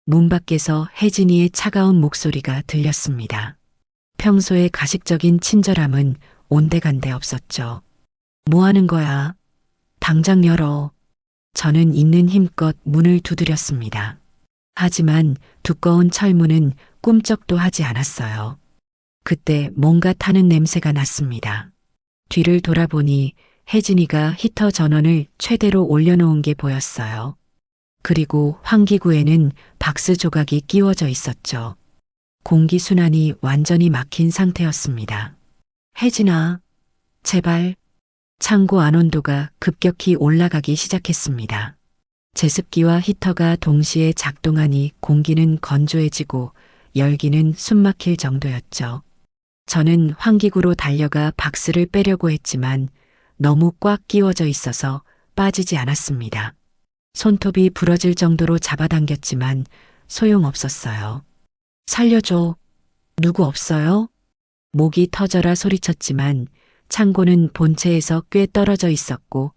문 밖에서 혜진이의 차가운 목소리가 들렸습니다. 평소의 가식적인 친절함은 온데간데 없었죠. 뭐 하는 거야? 당장 열어. 저는 있는 힘껏 문을 두드렸습니다. 하지만 두꺼운 철문은 꿈쩍도 하지 않았어요. 그때 뭔가 타는 냄새가 났습니다. 뒤를 돌아보니 혜진이가 히터 전원을 최대로 올려놓은 게 보였어요. 그리고 환기구에는 박스 조각이 끼워져 있었죠. 공기순환이 완전히 막힌 상태였습니다. 혜진아, 제발. 창고 안 온도가 급격히 올라가기 시작했습니다. 제습기와 히터가 동시에 작동하니 공기는 건조해지고 열기는 숨막힐 정도였죠. 저는 환기구로 달려가 박스를 빼려고 했지만 너무 꽉 끼워져 있어서 빠지지 않았습니다. 손톱이 부러질 정도로 잡아당겼지만 소용없었어요. 살려줘. 누구 없어요? 목이 터져라 소리쳤지만 창고는 본체에서 꽤 떨어져 있었고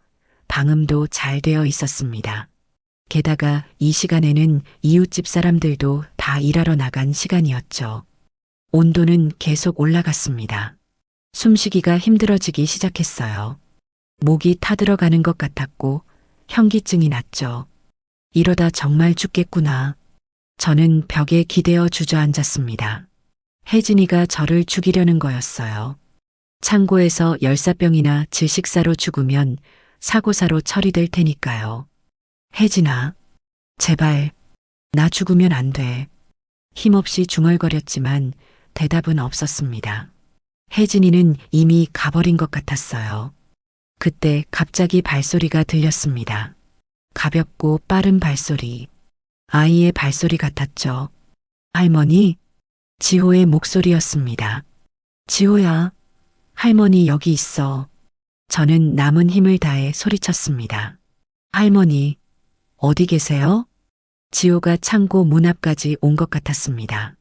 방음도 잘 되어 있었습니다. 게다가 이 시간에는 이웃집 사람들도 다 일하러 나간 시간이었죠. 온도는 계속 올라갔습니다. 숨쉬기가 힘들어지기 시작했어요. 목이 타들어가는 것 같았고 현기증이 났죠. 이러다 정말 죽겠구나. 저는 벽에 기대어 주저앉았습니다. 혜진이가 저를 죽이려는 거였어요. 창고에서 열사병이나 질식사로 죽으면 사고사로 처리될 테니까요. 혜진아, 제발, 나 죽으면 안 돼. 힘없이 중얼거렸지만 대답은 없었습니다. 혜진이는 이미 가버린 것 같았어요. 그때 갑자기 발소리가 들렸습니다. 가볍고 빠른 발소리. 아이의 발소리 같았죠. 할머니, 지호의 목소리였습니다. 지호야, 할머니 여기 있어. 저는 남은 힘을 다해 소리쳤습니다. 할머니, 어디 계세요? 지호가 창고 문 앞까지 온 것 같았습니다.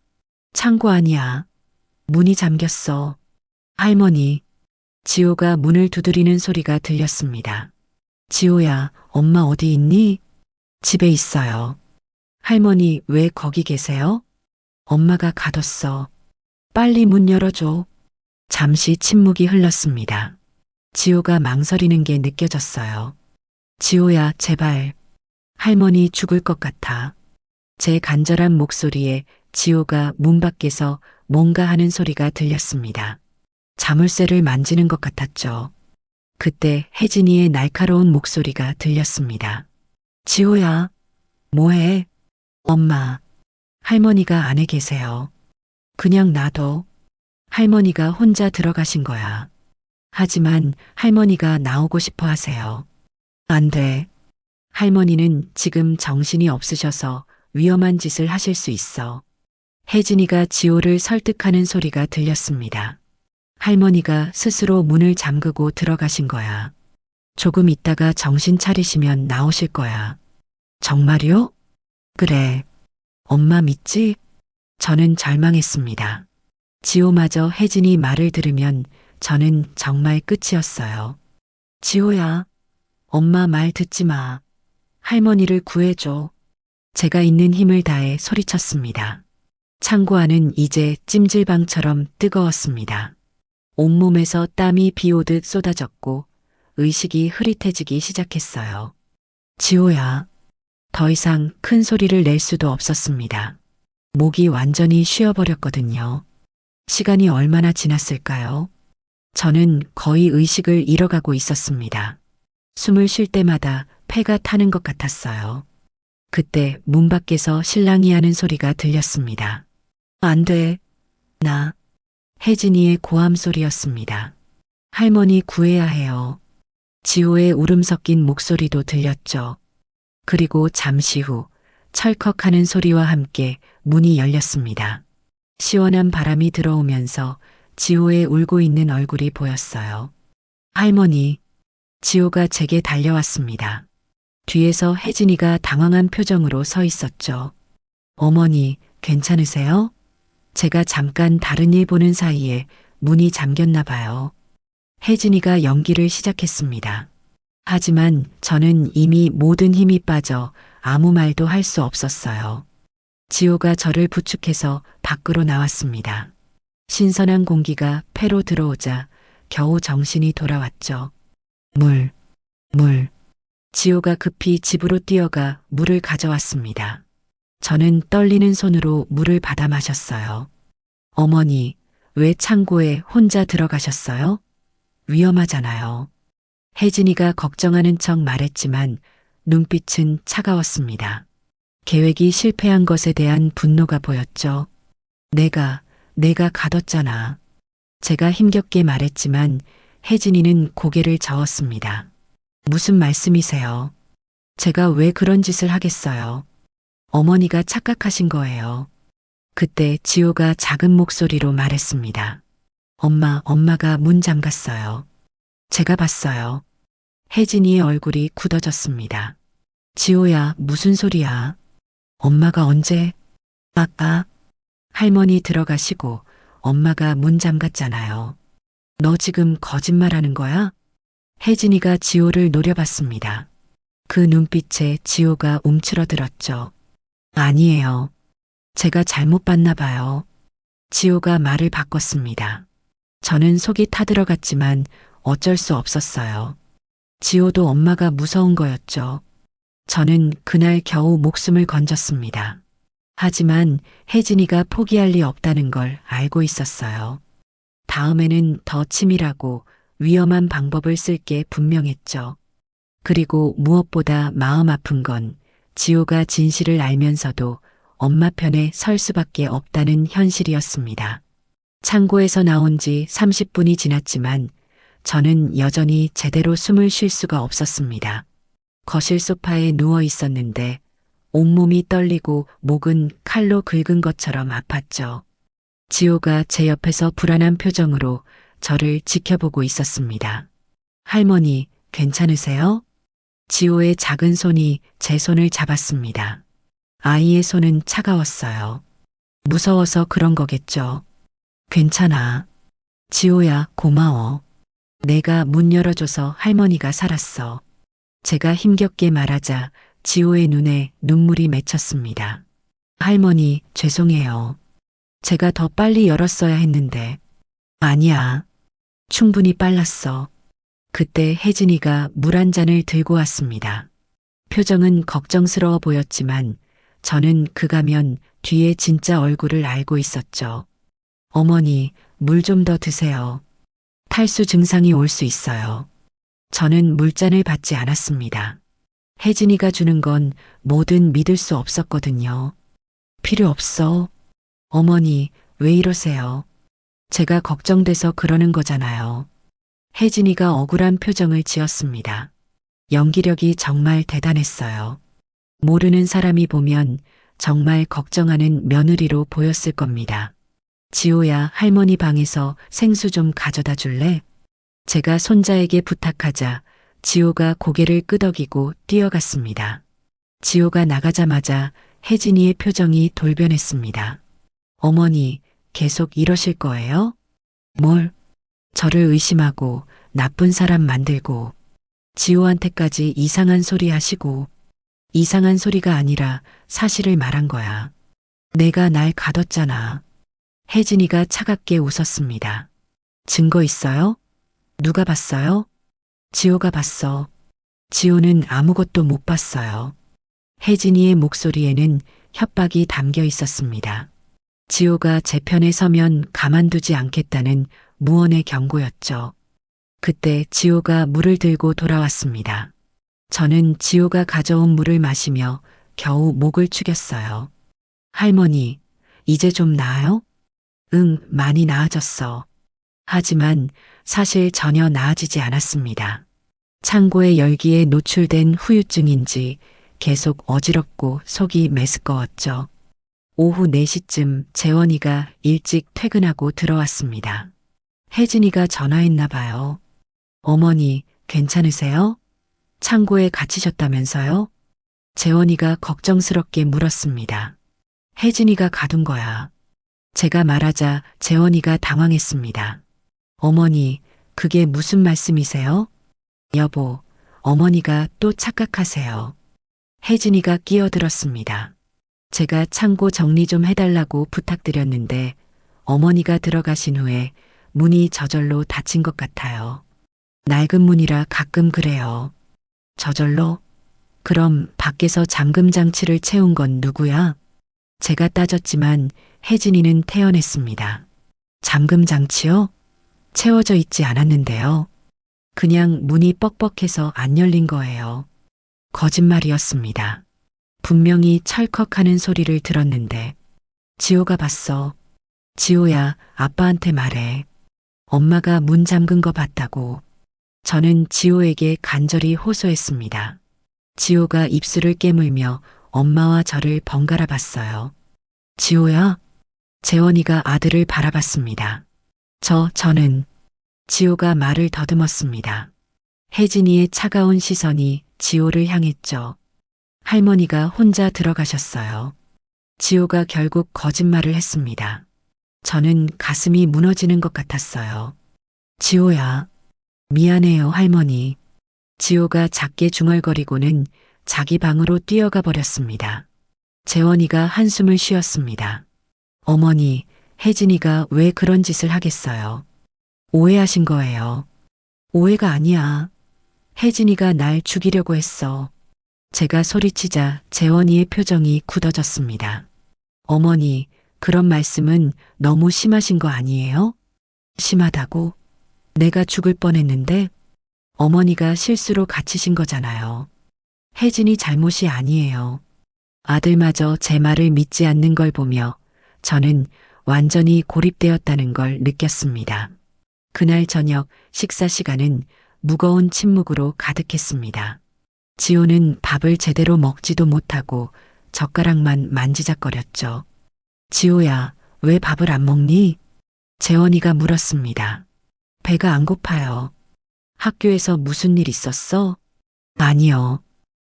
창고 아니야. 문이 잠겼어. 할머니, 지호가 문을 두드리는 소리가 들렸습니다. 지호야, 엄마 어디 있니? 집에 있어요. 할머니 왜 거기 계세요? 엄마가 가뒀어. 빨리 문 열어줘. 잠시 침묵이 흘렀습니다. 지호가 망설이는 게 느껴졌어요. 지호야, 제발. 할머니 죽을 것 같아. 제 간절한 목소리에 지호가 문 밖에서 뭔가 하는 소리가 들렸습니다. 자물쇠를 만지는 것 같았죠. 그때 혜진이의 날카로운 목소리가 들렸습니다. 지호야, 뭐해? 엄마, 할머니가 안에 계세요. 그냥 놔둬. 할머니가 혼자 들어가신 거야. 하지만 할머니가 나오고 싶어 하세요. 안 돼. 할머니는 지금 정신이 없으셔서 위험한 짓을 하실 수 있어. 혜진이가 지호를 설득하는 소리가 들렸습니다. 할머니가 스스로 문을 잠그고 들어가신 거야. 조금 있다가 정신 차리시면 나오실 거야. 정말요? 그래. 엄마 믿지? 저는 절망했습니다. 지호마저 혜진이 말을 들으면 저는 정말 끝이었어요. 지호야, 엄마 말 듣지 마. 할머니를 구해줘. 제가 있는 힘을 다해 소리쳤습니다. 창고 안은 이제 찜질방처럼 뜨거웠습니다. 온몸에서 땀이 비오듯 쏟아졌고 의식이 흐릿해지기 시작했어요. 지호야, 더 이상 큰 소리를 낼 수도 없었습니다. 목이 완전히 쉬어버렸거든요. 시간이 얼마나 지났을까요? 저는 거의 의식을 잃어가고 있었습니다. 숨을 쉴 때마다 폐가 타는 것 같았어요. 그때 문 밖에서 신랑이 하는 소리가 들렸습니다. 안 돼. 나. 혜진이의 고함 소리였습니다. 할머니 구해야 해요. 지호의 울음 섞인 목소리도 들렸죠. 그리고 잠시 후 철컥하는 소리와 함께 문이 열렸습니다. 시원한 바람이 들어오면서 지호의 울고 있는 얼굴이 보였어요. 할머니, 지호가 제게 달려왔습니다. 뒤에서 혜진이가 당황한 표정으로 서 있었죠. 어머니, 괜찮으세요? 제가 잠깐 다른 일 보는 사이에 문이 잠겼나 봐요. 혜진이가 연기를 시작했습니다. 하지만 저는 이미 모든 힘이 빠져 아무 말도 할 수 없었어요. 지호가 저를 부축해서 밖으로 나왔습니다. 신선한 공기가 폐로 들어오자 겨우 정신이 돌아왔죠. 물. 지호가 급히 집으로 뛰어가 물을 가져왔습니다. 저는 떨리는 손으로 물을 받아 마셨어요. 어머니, 왜 창고에 혼자 들어가셨어요? 위험하잖아요. 혜진이가 걱정하는 척 말했지만 눈빛은 차가웠습니다. 계획이 실패한 것에 대한 분노가 보였죠. 내가 가뒀잖아. 제가 힘겹게 말했지만 혜진이는 고개를 저었습니다. 무슨 말씀이세요? 제가 왜 그런 짓을 하겠어요? 어머니가 착각하신 거예요. 그때 지호가 작은 목소리로 말했습니다. 엄마가 문 잠갔어요. 제가 봤어요. 혜진이의 얼굴이 굳어졌습니다. 지호야, 무슨 소리야? 엄마가 언제? 아까 할머니 들어가시고 엄마가 문 잠갔잖아요. 너 지금 거짓말하는 거야? 혜진이가 지호를 노려봤습니다. 그 눈빛에 지호가 움츠러들었죠. 아니에요. 제가 잘못 봤나 봐요. 지호가 말을 바꿨습니다. 저는 속이 타들어갔지만 어쩔 수 없었어요. 지호도 엄마가 무서운 거였죠. 저는 그날 겨우 목숨을 건졌습니다. 하지만 혜진이가 포기할 리 없다는 걸 알고 있었어요. 다음에는 더 치밀하고 위험한 방법을 쓸 게 분명했죠. 그리고 무엇보다 마음 아픈 건 지호가 진실을 알면서도 엄마 편에 설 수밖에 없다는 현실이었습니다. 창고에서 나온 지 30분이 지났지만 저는 여전히 제대로 숨을 쉴 수가 없었습니다. 거실 소파에 누워 있었는데 온몸이 떨리고 목은 칼로 긁은 것처럼 아팠죠. 지호가 제 옆에서 불안한 표정으로 저를 지켜보고 있었습니다. 할머니, 괜찮으세요? 지호의 작은 손이 제 손을 잡았습니다. 아이의 손은 차가웠어요. 무서워서 그런 거겠죠. 괜찮아. 지호야, 고마워. 내가 문 열어줘서 할머니가 살았어. 제가 힘겹게 말하자 지호의 눈에 눈물이 맺혔습니다. 할머니, 죄송해요. 제가 더 빨리 열었어야 했는데. 아니야. 충분히 빨랐어. 그때 혜진이가 물 한 잔을 들고 왔습니다. 표정은 걱정스러워 보였지만 저는 그 가면 뒤에 진짜 얼굴을 알고 있었죠. 어머니, 물 좀 더 드세요. 탈수 증상이 올 수 있어요. 저는 물잔을 받지 않았습니다. 혜진이가 주는 건 뭐든 믿을 수 없었거든요. 필요 없어. 어머니, 왜 이러세요? 제가 걱정돼서 그러는 거잖아요. 혜진이가 억울한 표정을 지었습니다. 연기력이 정말 대단했어요. 모르는 사람이 보면 정말 걱정하는 며느리로 보였을 겁니다. 지호야, 할머니 방에서 생수 좀 가져다 줄래? 제가 손자에게 부탁하자 지호가 고개를 끄덕이고 뛰어갔습니다. 지호가 나가자마자 혜진이의 표정이 돌변했습니다. 어머니, 계속 이러실 거예요? 뭘? 저를 의심하고 나쁜 사람 만들고 지호한테까지 이상한 소리 하시고. 이상한 소리가 아니라 사실을 말한 거야. 내가 날 가뒀잖아. 혜진이가 차갑게 웃었습니다. 증거 있어요? 누가 봤어요? 지호가 봤어. 지호는 아무것도 못 봤어요. 혜진이의 목소리에는 협박이 담겨 있었습니다. 지호가 제 편에 서면 가만두지 않겠다는 무언의 경고였죠. 그때 지호가 물을 들고 돌아왔습니다. 저는 지호가 가져온 물을 마시며 겨우 목을 축였어요. 할머니, 이제 좀 나아요? 응, 많이 나아졌어. 하지만 사실 전혀 나아지지 않았습니다. 창고의 열기에 노출된 후유증인지 계속 어지럽고 속이 메스꺼웠죠. 오후 4시쯤 재원이가 일찍 퇴근하고 들어왔습니다. 혜진이가 전화했나 봐요. 어머니, 괜찮으세요? 창고에 갇히셨다면서요? 재원이가 걱정스럽게 물었습니다. 혜진이가 가둔 거야. 제가 말하자 재원이가 당황했습니다. 어머니, 그게 무슨 말씀이세요? 여보, 어머니가 또 착각하세요. 혜진이가 끼어들었습니다. 제가 창고 정리 좀 해달라고 부탁드렸는데 어머니가 들어가신 후에 문이 저절로 닫힌 것 같아요. 낡은 문이라 가끔 그래요. 저절로? 그럼 밖에서 잠금 장치를 채운 건 누구야? 제가 따졌지만 혜진이는 태연했습니다. 잠금 장치요? 채워져 있지 않았는데요. 그냥 문이 뻑뻑해서 안 열린 거예요. 거짓말이었습니다. 분명히 철컥하는 소리를 들었는데. 지호가 봤어. 지호야, 아빠한테 말해. 엄마가 문 잠근 거 봤다고. 저는 지호에게 간절히 호소했습니다. 지호가 입술을 깨물며 엄마와 저를 번갈아 봤어요. 지호야? 재원이가 아들을 바라봤습니다. 저는. 지호가 말을 더듬었습니다. 혜진이의 차가운 시선이 지호를 향했죠. 할머니가 혼자 들어가셨어요. 지호가 결국 거짓말을 했습니다. 저는 가슴이 무너지는 것 같았어요. 지호야. 미안해요, 할머니. 지호가 작게 중얼거리고는 자기 방으로 뛰어가 버렸습니다. 재원이가 한숨을 쉬었습니다. 어머니, 혜진이가 왜 그런 짓을 하겠어요? 오해하신 거예요. 오해가 아니야. 혜진이가 날 죽이려고 했어. 제가 소리치자 재원이의 표정이 굳어졌습니다. 어머니, 그런 말씀은 너무 심하신 거 아니에요? 심하다고? 내가 죽을 뻔했는데 어머니가 실수로 갇히신 거잖아요. 혜진이 잘못이 아니에요. 아들마저 제 말을 믿지 않는 걸 보며 저는 완전히 고립되었다는 걸 느꼈습니다. 그날 저녁 식사 시간은 무거운 침묵으로 가득했습니다. 지호는 밥을 제대로 먹지도 못하고 젓가락만 만지작거렸죠. 지호야, 왜 밥을 안 먹니? 재원이가 물었습니다. 배가 안 고파요. 학교에서 무슨 일 있었어? 아니요.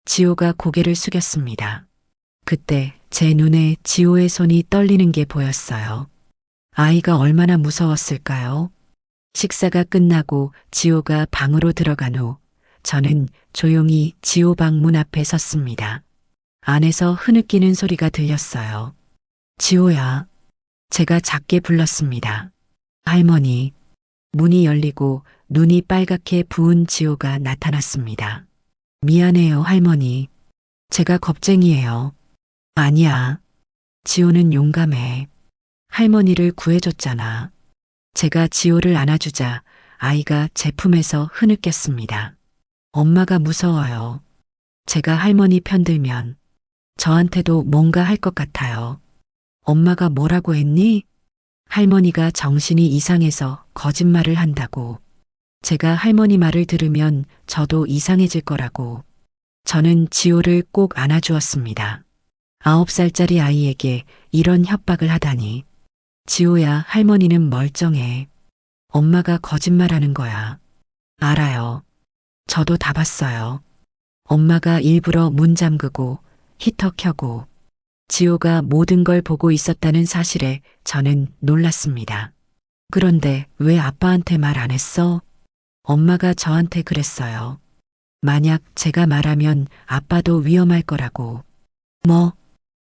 지호가 고개를 숙였습니다. 그때 제 눈에 지호의 손이 떨리는 게 보였어요. 아이가 얼마나 무서웠을까요? 식사가 끝나고 지호가 방으로 들어간 후 저는 조용히 지호 방 문 앞에 섰습니다. 안에서 흐느끼는 소리가 들렸어요. 지호야. 제가 작게 불렀습니다. 할머니. 문이 열리고 눈이 빨갛게 부은 지호가 나타났습니다. 미안해요, 할머니. 제가 겁쟁이에요. 아니야. 지호는 용감해. 할머니를 구해줬잖아. 제가 지호를 안아주자 아이가 제 품에서 흐느꼈습니다. 엄마가 무서워요. 제가 할머니 편들면 저한테도 뭔가 할 것 같아요. 엄마가 뭐라고 했니? 할머니가 정신이 이상해서 거짓말을 한다고. 제가 할머니 말을 들으면 저도 이상해질 거라고. 저는 지호를 꼭 안아주었습니다. 9살짜리 아이에게 이런 협박을 하다니. 지호야, 할머니는 멀쩡해. 엄마가 거짓말하는 거야. 알아요. 저도 다 봤어요. 엄마가 일부러 문 잠그고 히터 켜고 지호가 모든 걸 보고 있었다는 사실에 저는 놀랐습니다. 그런데 왜 아빠한테 말 안 했어? 엄마가 저한테 그랬어요. 만약 제가 말하면 아빠도 위험할 거라고. 뭐?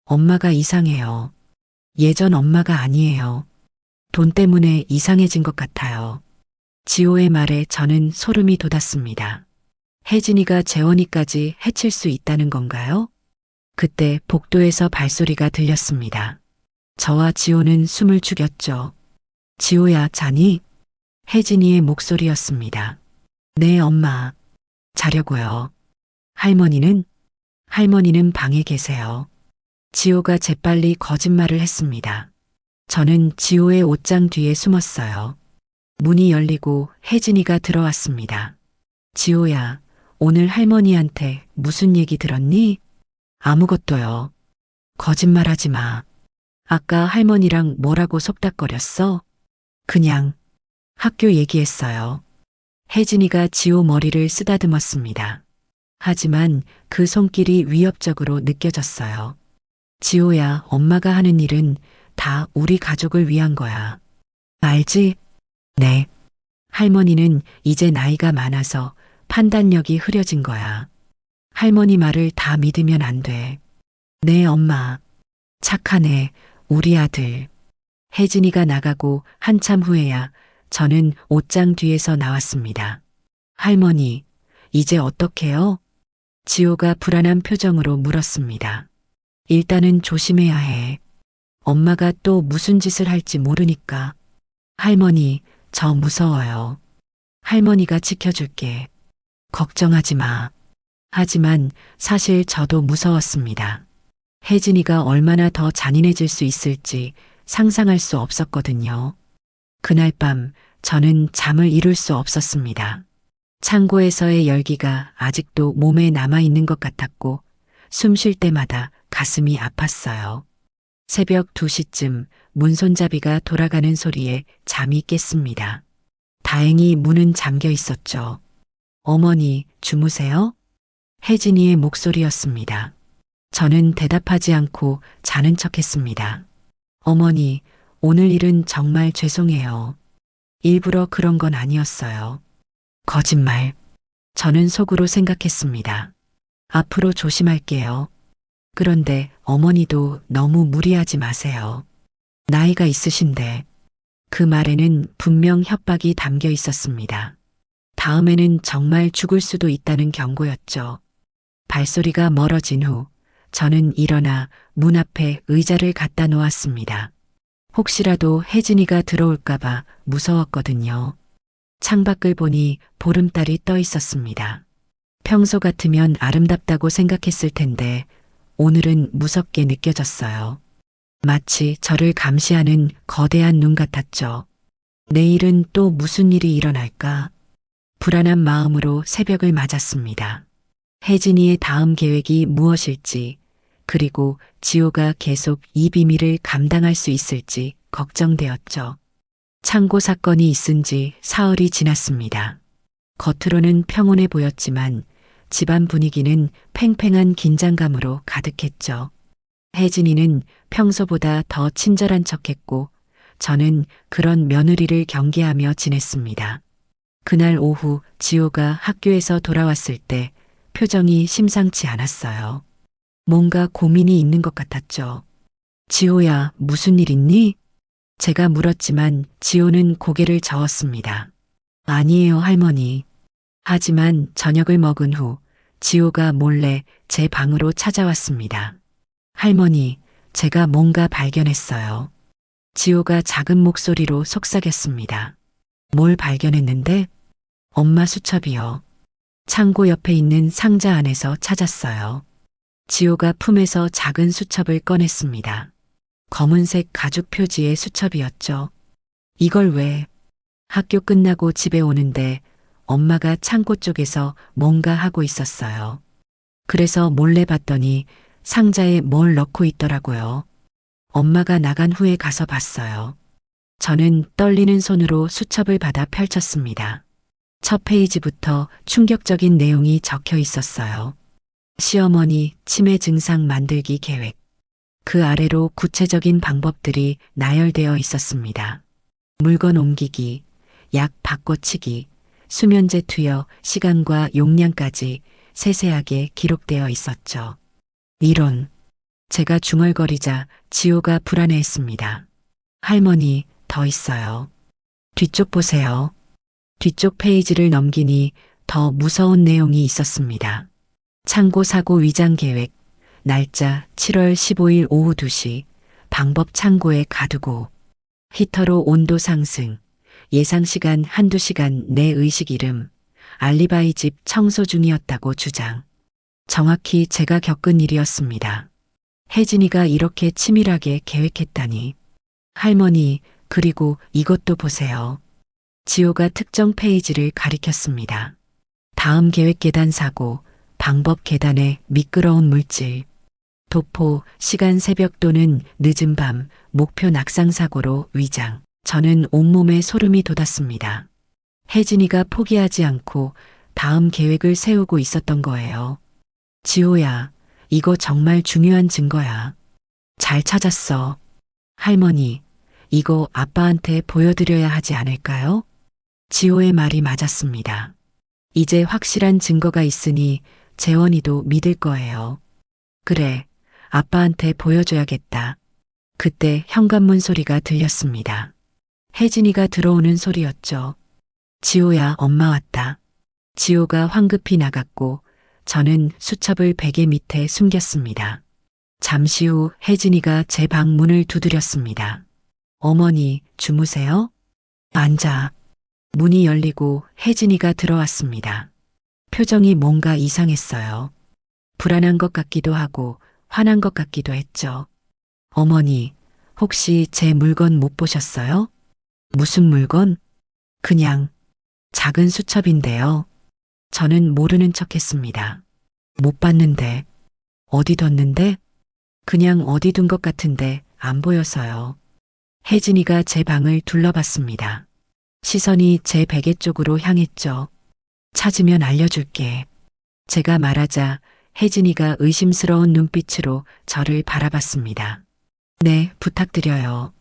엄마가 이상해요. 예전 엄마가 아니에요. 돈 때문에 이상해진 것 같아요. 지호의 말에 저는 소름이 돋았습니다. 혜진이가 재원이까지 해칠 수 있다는 건가요? 그때 복도에서 발소리가 들렸습니다. 저와 지호는 숨을 죽였죠. 지호야, 자니? 혜진이의 목소리였습니다. 네, 엄마. 자려고요. 할머니는? 할머니는 방에 계세요. 지호가 재빨리 거짓말을 했습니다. 저는 지호의 옷장 뒤에 숨었어요. 문이 열리고 혜진이가 들어왔습니다. 지호야, 오늘 할머니한테 무슨 얘기 들었니? 아무것도요. 거짓말하지 마. 아까 할머니랑 뭐라고 속닥거렸어? 그냥 학교 얘기했어요. 혜진이가 지호 머리를 쓰다듬었습니다. 하지만 그 손길이 위협적으로 느껴졌어요. 지호야, 엄마가 하는 일은 다 우리 가족을 위한 거야. 알지? 네. 할머니는 이제 나이가 많아서 판단력이 흐려진 거야. 할머니 말을 다 믿으면 안 돼. 네, 엄마. 착하네, 우리 아들. 혜진이가 나가고 한참 후에야 저는 옷장 뒤에서 나왔습니다. 할머니, 이제 어떡해요? 지호가 불안한 표정으로 물었습니다. 일단은 조심해야 해. 엄마가 또 무슨 짓을 할지 모르니까. 할머니, 저 무서워요. 할머니가 지켜줄게. 걱정하지 마. 하지만 사실 저도 무서웠습니다. 혜진이가 얼마나 더 잔인해질 수 있을지 상상할 수 없었거든요. 그날 밤 저는 잠을 이룰 수 없었습니다. 창고에서의 열기가 아직도 몸에 남아있는 것 같았고 숨 쉴 때마다 가슴이 아팠어요. 새벽 2시쯤 문손잡이가 돌아가는 소리에 잠이 깼습니다. 다행히 문은 잠겨 있었죠. 어머니, 주무세요? 혜진이의 목소리였습니다. 저는 대답하지 않고 자는 척했습니다. 어머니, 오늘 일은 정말 죄송해요. 일부러 그런 건 아니었어요. 거짓말. 저는 속으로 생각했습니다. 앞으로 조심할게요. 그런데 어머니도 너무 무리하지 마세요. 나이가 있으신데. 그 말에는 분명 협박이 담겨 있었습니다. 다음에는 정말 죽을 수도 있다는 경고였죠. 발소리가 멀어진 후 저는 일어나 문 앞에 의자를 갖다 놓았습니다. 혹시라도 혜진이가 들어올까봐 무서웠거든요. 창밖을 보니 보름달이 떠 있었습니다. 평소 같으면 아름답다고 생각했을 텐데 오늘은 무섭게 느껴졌어요. 마치 저를 감시하는 거대한 눈 같았죠. 내일은 또 무슨 일이 일어날까? 불안한 마음으로 새벽을 맞았습니다. 혜진이의 다음 계획이 무엇일지, 그리고 지호가 계속 이 비밀을 감당할 수 있을지 걱정되었죠. 창고 사건이 있은 지 사흘이 지났습니다. 겉으로는 평온해 보였지만 집안 분위기는 팽팽한 긴장감으로 가득했죠. 혜진이는 평소보다 더 친절한 척했고 저는 그런 며느리를 경계하며 지냈습니다. 그날 오후 지호가 학교에서 돌아왔을 때 표정이 심상치 않았어요. 뭔가 고민이 있는 것 같았죠. 지호야, 무슨 일 있니? 제가 물었지만 지호는 고개를 저었습니다. 아니에요, 할머니. 하지만 저녁을 먹은 후 지호가 몰래 제 방으로 찾아왔습니다. 할머니, 제가 뭔가 발견했어요. 지호가 작은 목소리로 속삭였습니다. 뭘 발견했는데? 엄마 수첩이요. 창고 옆에 있는 상자 안에서 찾았어요. 지호가 품에서 작은 수첩을 꺼냈습니다. 검은색 가죽 표지의 수첩이었죠. 이걸 왜? 학교 끝나고 집에 오는데 엄마가 창고 쪽에서 뭔가 하고 있었어요. 그래서 몰래 봤더니 상자에 뭘 넣고 있더라고요. 엄마가 나간 후에 가서 봤어요. 저는 떨리는 손으로 수첩을 받아 펼쳤습니다. 첫 페이지부터 충격적인 내용이 적혀 있었어요. 시어머니 치매 증상 만들기 계획. 그 아래로 구체적인 방법들이 나열되어 있었습니다. 물건 옮기기, 약 바꿔치기, 수면제 투여, 시간과 용량까지 세세하게 기록되어 있었죠. 이런, 제가 중얼거리자 지호가 불안해했습니다. 할머니, 더 있어요. 뒤쪽 보세요. 뒤쪽 페이지를 넘기니 더 무서운 내용이 있었습니다. 창고 사고 위장 계획, 날짜 7월 15일 오후 2시, 방법 창고에 가두고, 히터로 온도 상승, 예상 시간 한두 시간 내 의식 이름, 알리바이 집 청소 중이었다고 주장. 정확히 제가 겪은 일이었습니다. 혜진이가 이렇게 치밀하게 계획했다니. 할머니, 그리고 이것도 보세요. 지호가 특정 페이지를 가리켰습니다. 다음 계획 계단 사고, 방법 계단에 미끄러운 물질, 도포, 시간 새벽 또는 늦은 밤, 목표 낙상 사고로 위장. 저는 온몸에 소름이 돋았습니다. 혜진이가 포기하지 않고 다음 계획을 세우고 있었던 거예요. 지호야, 이거 정말 중요한 증거야. 잘 찾았어. 할머니, 이거 아빠한테 보여드려야 하지 않을까요? 지호의 말이 맞았습니다. 이제 확실한 증거가 있으니 재원이도 믿을 거예요. 그래, 아빠한테 보여줘야겠다. 그때 현관문 소리가 들렸습니다. 혜진이가 들어오는 소리였죠. 지호야, 엄마 왔다. 지호가 황급히 나갔고 저는 수첩을 베개 밑에 숨겼습니다. 잠시 후 혜진이가 제 방 문을 두드렸습니다. 어머니, 주무세요? 앉아. 문이 열리고 혜진이가 들어왔습니다. 표정이 뭔가 이상했어요. 불안한 것 같기도 하고 화난 것 같기도 했죠. 어머니, 혹시 제 물건 못 보셨어요? 무슨 물건? 그냥 작은 수첩인데요. 저는 모르는 척 했습니다. 못 봤는데. 어디 뒀는데? 그냥 어디 둔 것 같은데 안 보여서요. 혜진이가 제 방을 둘러봤습니다. 시선이 제 베개 쪽으로 향했죠. 찾으면 알려줄게. 제가 말하자 혜진이가 의심스러운 눈빛으로 저를 바라봤습니다. 네, 부탁드려요.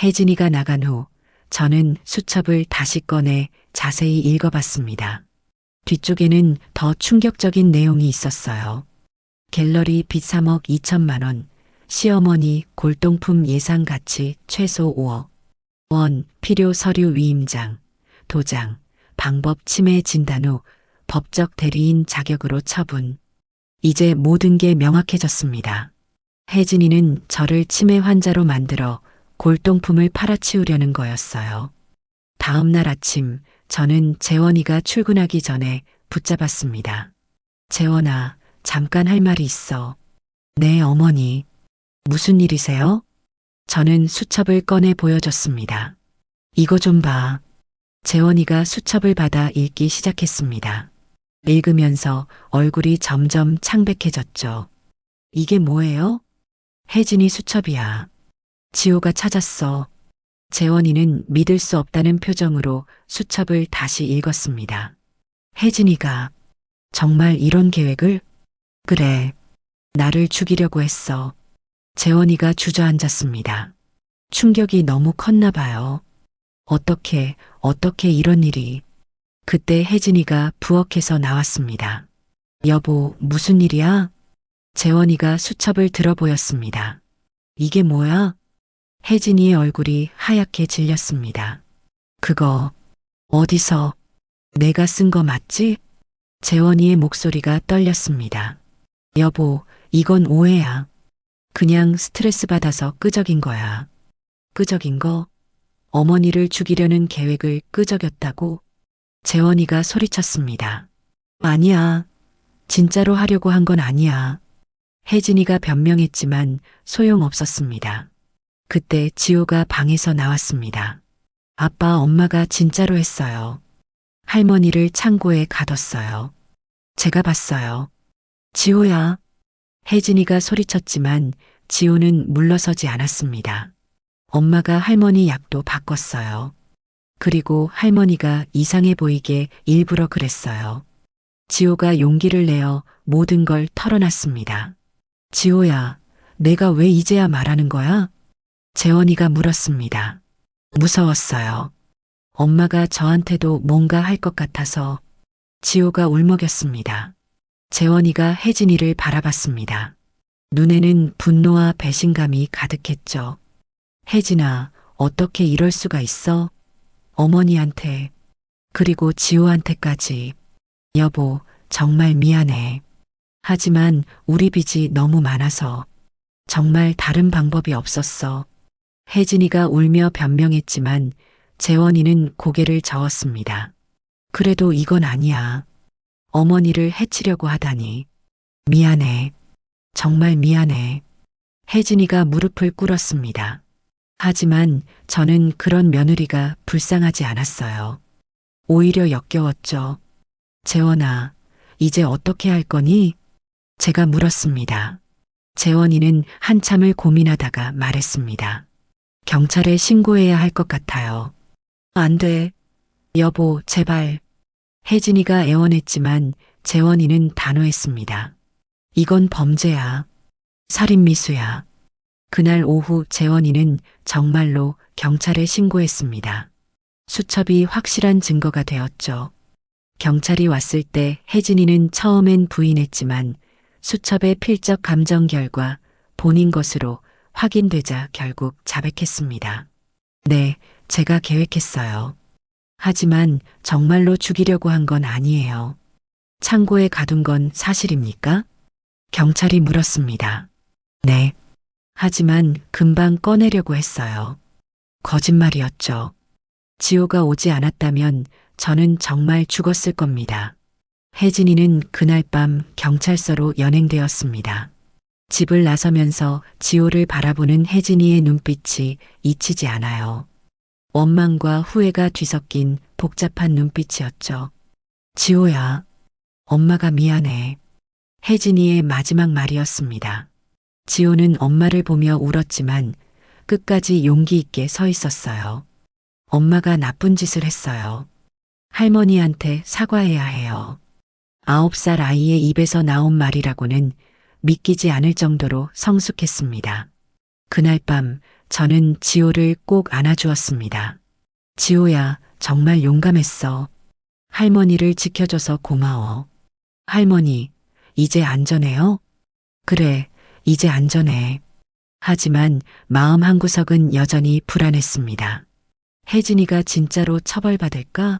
혜진이가 나간 후 저는 수첩을 다시 꺼내 자세히 읽어봤습니다. 뒤쪽에는 더 충격적인 내용이 있었어요. 갤러리 빚 3억 2천만 원, 시어머니 골동품 예상 가치 최소 5억. 필요 서류 위임장, 도장, 방법 침해 진단 후 법적 대리인 자격으로 처분. 이제 모든 게 명확해졌습니다. 혜진이는 저를 치매 환자로 만들어 골동품을 팔아치우려는 거였어요. 다음 날 아침 저는 재원이가 출근하기 전에 붙잡았습니다. 재원아, 잠깐 할 말이 있어. 네, 어머니. 무슨 일이세요? 저는 수첩을 꺼내 보여줬습니다. 이거 좀 봐. 재원이가 수첩을 받아 읽기 시작했습니다. 읽으면서 얼굴이 점점 창백해졌죠. 이게 뭐예요? 혜진이 수첩이야. 지호가 찾았어. 재원이는 믿을 수 없다는 표정으로 수첩을 다시 읽었습니다. 혜진이가 정말 이런 계획을? 그래. 나를 죽이려고 했어. 재원이가 주저앉았습니다. 충격이 너무 컸나 봐요. 어떻게 이런 일이. 그때 혜진이가 부엌에서 나왔습니다. 여보, 무슨 일이야? 재원이가 수첩을 들어 보였습니다. 이게 뭐야? 혜진이의 얼굴이 하얗게 질렸습니다. 그거 어디서 내가 쓴 거 맞지? 재원이의 목소리가 떨렸습니다. 여보, 이건 오해야. 그냥 스트레스 받아서 끄적인 거야. 끄적인 거? 어머니를 죽이려는 계획을 끄적였다고? 재원이가 소리쳤습니다. 아니야. 진짜로 하려고 한 건 아니야. 혜진이가 변명했지만 소용없었습니다. 그때 지호가 방에서 나왔습니다. 아빠, 엄마가 진짜로 했어요. 할머니를 창고에 가뒀어요. 제가 봤어요. 지호야. 혜진이가 소리쳤지만 지호는 물러서지 않았습니다. 엄마가 할머니 약도 바꿨어요. 그리고 할머니가 이상해 보이게 일부러 그랬어요. 지호가 용기를 내어 모든 걸 털어놨습니다. 지호야, 내가 왜 이제야 말하는 거야? 재원이가 물었습니다. 무서웠어요. 엄마가 저한테도 뭔가 할 것 같아서. 지호가 울먹였습니다. 재원이가 혜진이를 바라봤습니다. 눈에는 분노와 배신감이 가득했죠. 혜진아, 어떻게 이럴 수가 있어? 어머니한테, 그리고 지호한테까지. 여보, 정말 미안해. 하지만 우리 빚이 너무 많아서 정말 다른 방법이 없었어. 혜진이가 울며 변명했지만 재원이는 고개를 저었습니다. 그래도 이건 아니야. 어머니를 해치려고 하다니. 미안해. 정말 미안해. 혜진이가 무릎을 꿇었습니다. 하지만 저는 그런 며느리가 불쌍하지 않았어요. 오히려 역겨웠죠. 재원아, 이제 어떻게 할 거니? 제가 물었습니다. 재원이는 한참을 고민하다가 말했습니다. 경찰에 신고해야 할 것 같아요. 안 돼. 여보, 제발. 혜진이가 애원했지만 재원이는 단호했습니다. 이건 범죄야. 살인미수야. 그날 오후 재원이는 정말로 경찰에 신고했습니다. 수첩이 확실한 증거가 되었죠. 경찰이 왔을 때 혜진이는 처음엔 부인했지만 수첩의 필적 감정 결과 본인 것으로 확인되자 결국 자백했습니다. 네, 제가 계획했어요. 하지만 정말로 죽이려고 한 건 아니에요. 창고에 가둔 건 사실입니까? 경찰이 물었습니다. 네. 하지만 금방 꺼내려고 했어요. 거짓말이었죠. 지호가 오지 않았다면 저는 정말 죽었을 겁니다. 혜진이는 그날 밤 경찰서로 연행되었습니다. 집을 나서면서 지호를 바라보는 혜진이의 눈빛이 잊히지 않아요. 원망과 후회가 뒤섞인 복잡한 눈빛이었죠. 지호야, 엄마가 미안해. 혜진이의 마지막 말이었습니다. 지호는 엄마를 보며 울었지만 끝까지 용기 있게 서 있었어요. 엄마가 나쁜 짓을 했어요. 할머니한테 사과해야 해요. 9살 아이의 입에서 나온 말이라고는 믿기지 않을 정도로 성숙했습니다. 그날 밤 저는 지호를 꼭 안아주었습니다. 지호야, 정말 용감했어. 할머니를 지켜줘서 고마워. 할머니, 이제 안전해요? 그래, 이제 안전해. 하지만 마음 한구석은 여전히 불안했습니다. 혜진이가 진짜로 처벌받을까?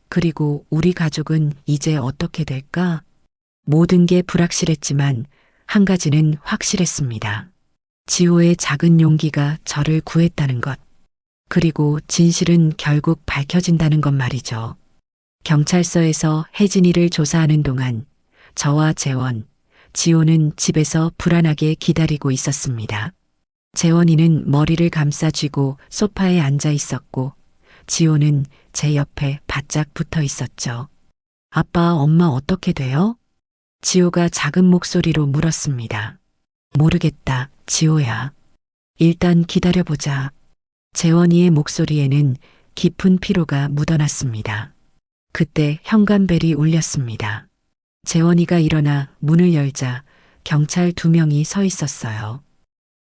그리고 우리 가족은 이제 어떻게 될까? 모든 게 불확실했지만 한 가지는 확실했습니다. 지호의 작은 용기가 저를 구했다는 것. 그리고 진실은 결국 밝혀진다는 것 말이죠. 경찰서에서 혜진이를 조사하는 동안 저와 재원, 지호는 집에서 불안하게 기다리고 있었습니다. 재원이는 머리를 감싸쥐고 소파에 앉아 있었고 지호는 제 옆에 바짝 붙어 있었죠. 아빠, 엄마 어떻게 돼요? 지호가 작은 목소리로 물었습니다. 모르겠다, 지호야. 일단 기다려보자. 재원이의 목소리에는 깊은 피로가 묻어났습니다. 그때 현관벨이 울렸습니다. 재원이가 일어나 문을 열자 경찰 2명이 서 있었어요.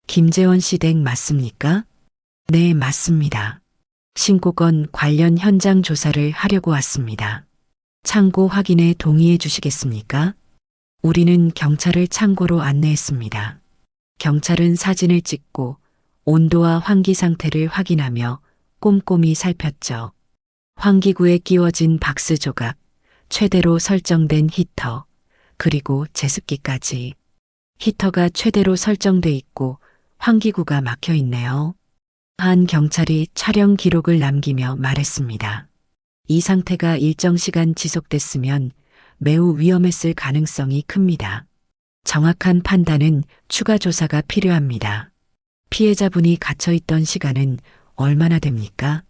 김재원 씨 댁 맞습니까? 네, 맞습니다. 신고건 관련 현장 조사를 하려고 왔습니다. 창고 확인에 동의해 주시겠습니까? 우리는 경찰을 창고로 안내했습니다. 경찰은 사진을 찍고 온도와 환기 상태를 확인하며 꼼꼼히 살폈죠. 환기구에 끼워진 박스 조각, 최대로 설정된 히터, 그리고 제습기까지. 히터가 최대로 설정돼 있고 환기구가 막혀 있네요. 한 경찰이 촬영 기록을 남기며 말했습니다. 이 상태가 일정 시간 지속됐으면 매우 위험했을 가능성이 큽니다. 정확한 판단은 추가 조사가 필요합니다. 피해자분이 갇혀있던 시간은 얼마나 됩니까?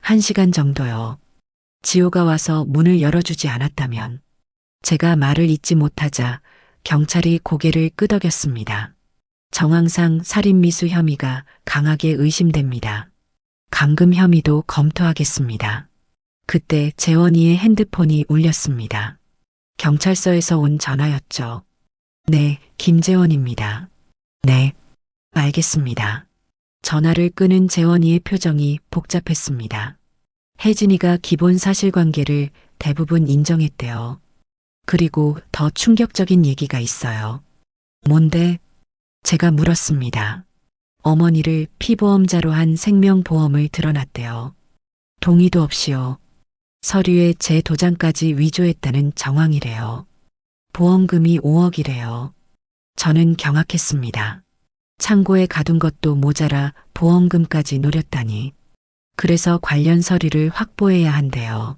1시간 정도요. 지호가 와서 문을 열어주지 않았다면. 제가 말을 잇지 못하자 경찰이 고개를 끄덕였습니다. 정황상 살인미수 혐의가 강하게 의심됩니다. 감금 혐의도 검토하겠습니다. 그때 재원이의 핸드폰이 울렸습니다. 경찰서에서 온 전화였죠. 네, 김재원입니다. 네, 알겠습니다. 전화를 끄는 재원이의 표정이 복잡했습니다. 혜진이가 기본 사실관계를 대부분 인정했대요. 그리고 더 충격적인 얘기가 있어요. 뭔데? 제가 물었습니다. 어머니를 피보험자로 한 생명보험을 드러났대요. 동의도 없이요. 서류에 제 도장까지 위조했다는 정황이래요. 보험금이 5억이래요. 저는 경악했습니다. 창고에 가둔 것도 모자라 보험금까지 노렸다니. 그래서 관련 서류를 확보해야 한대요.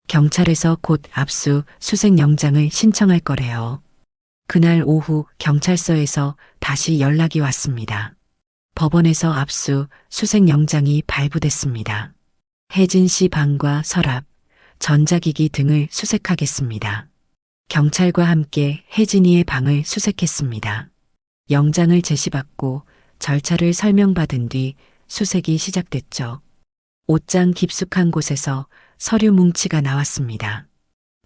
경찰에서 곧 압수 수색영장을 신청할 거래요. 그날 오후 경찰서에서 다시 연락이 왔습니다. 법원에서 압수 수색영장이 발부됐습니다. 혜진 씨 방과 서랍, 전자기기 등을 수색하겠습니다. 경찰과 함께 혜진이의 방을 수색했습니다. 영장을 제시받고 절차를 설명받은 뒤 수색이 시작됐죠. 옷장 깊숙한 곳에서 서류 뭉치가 나왔습니다.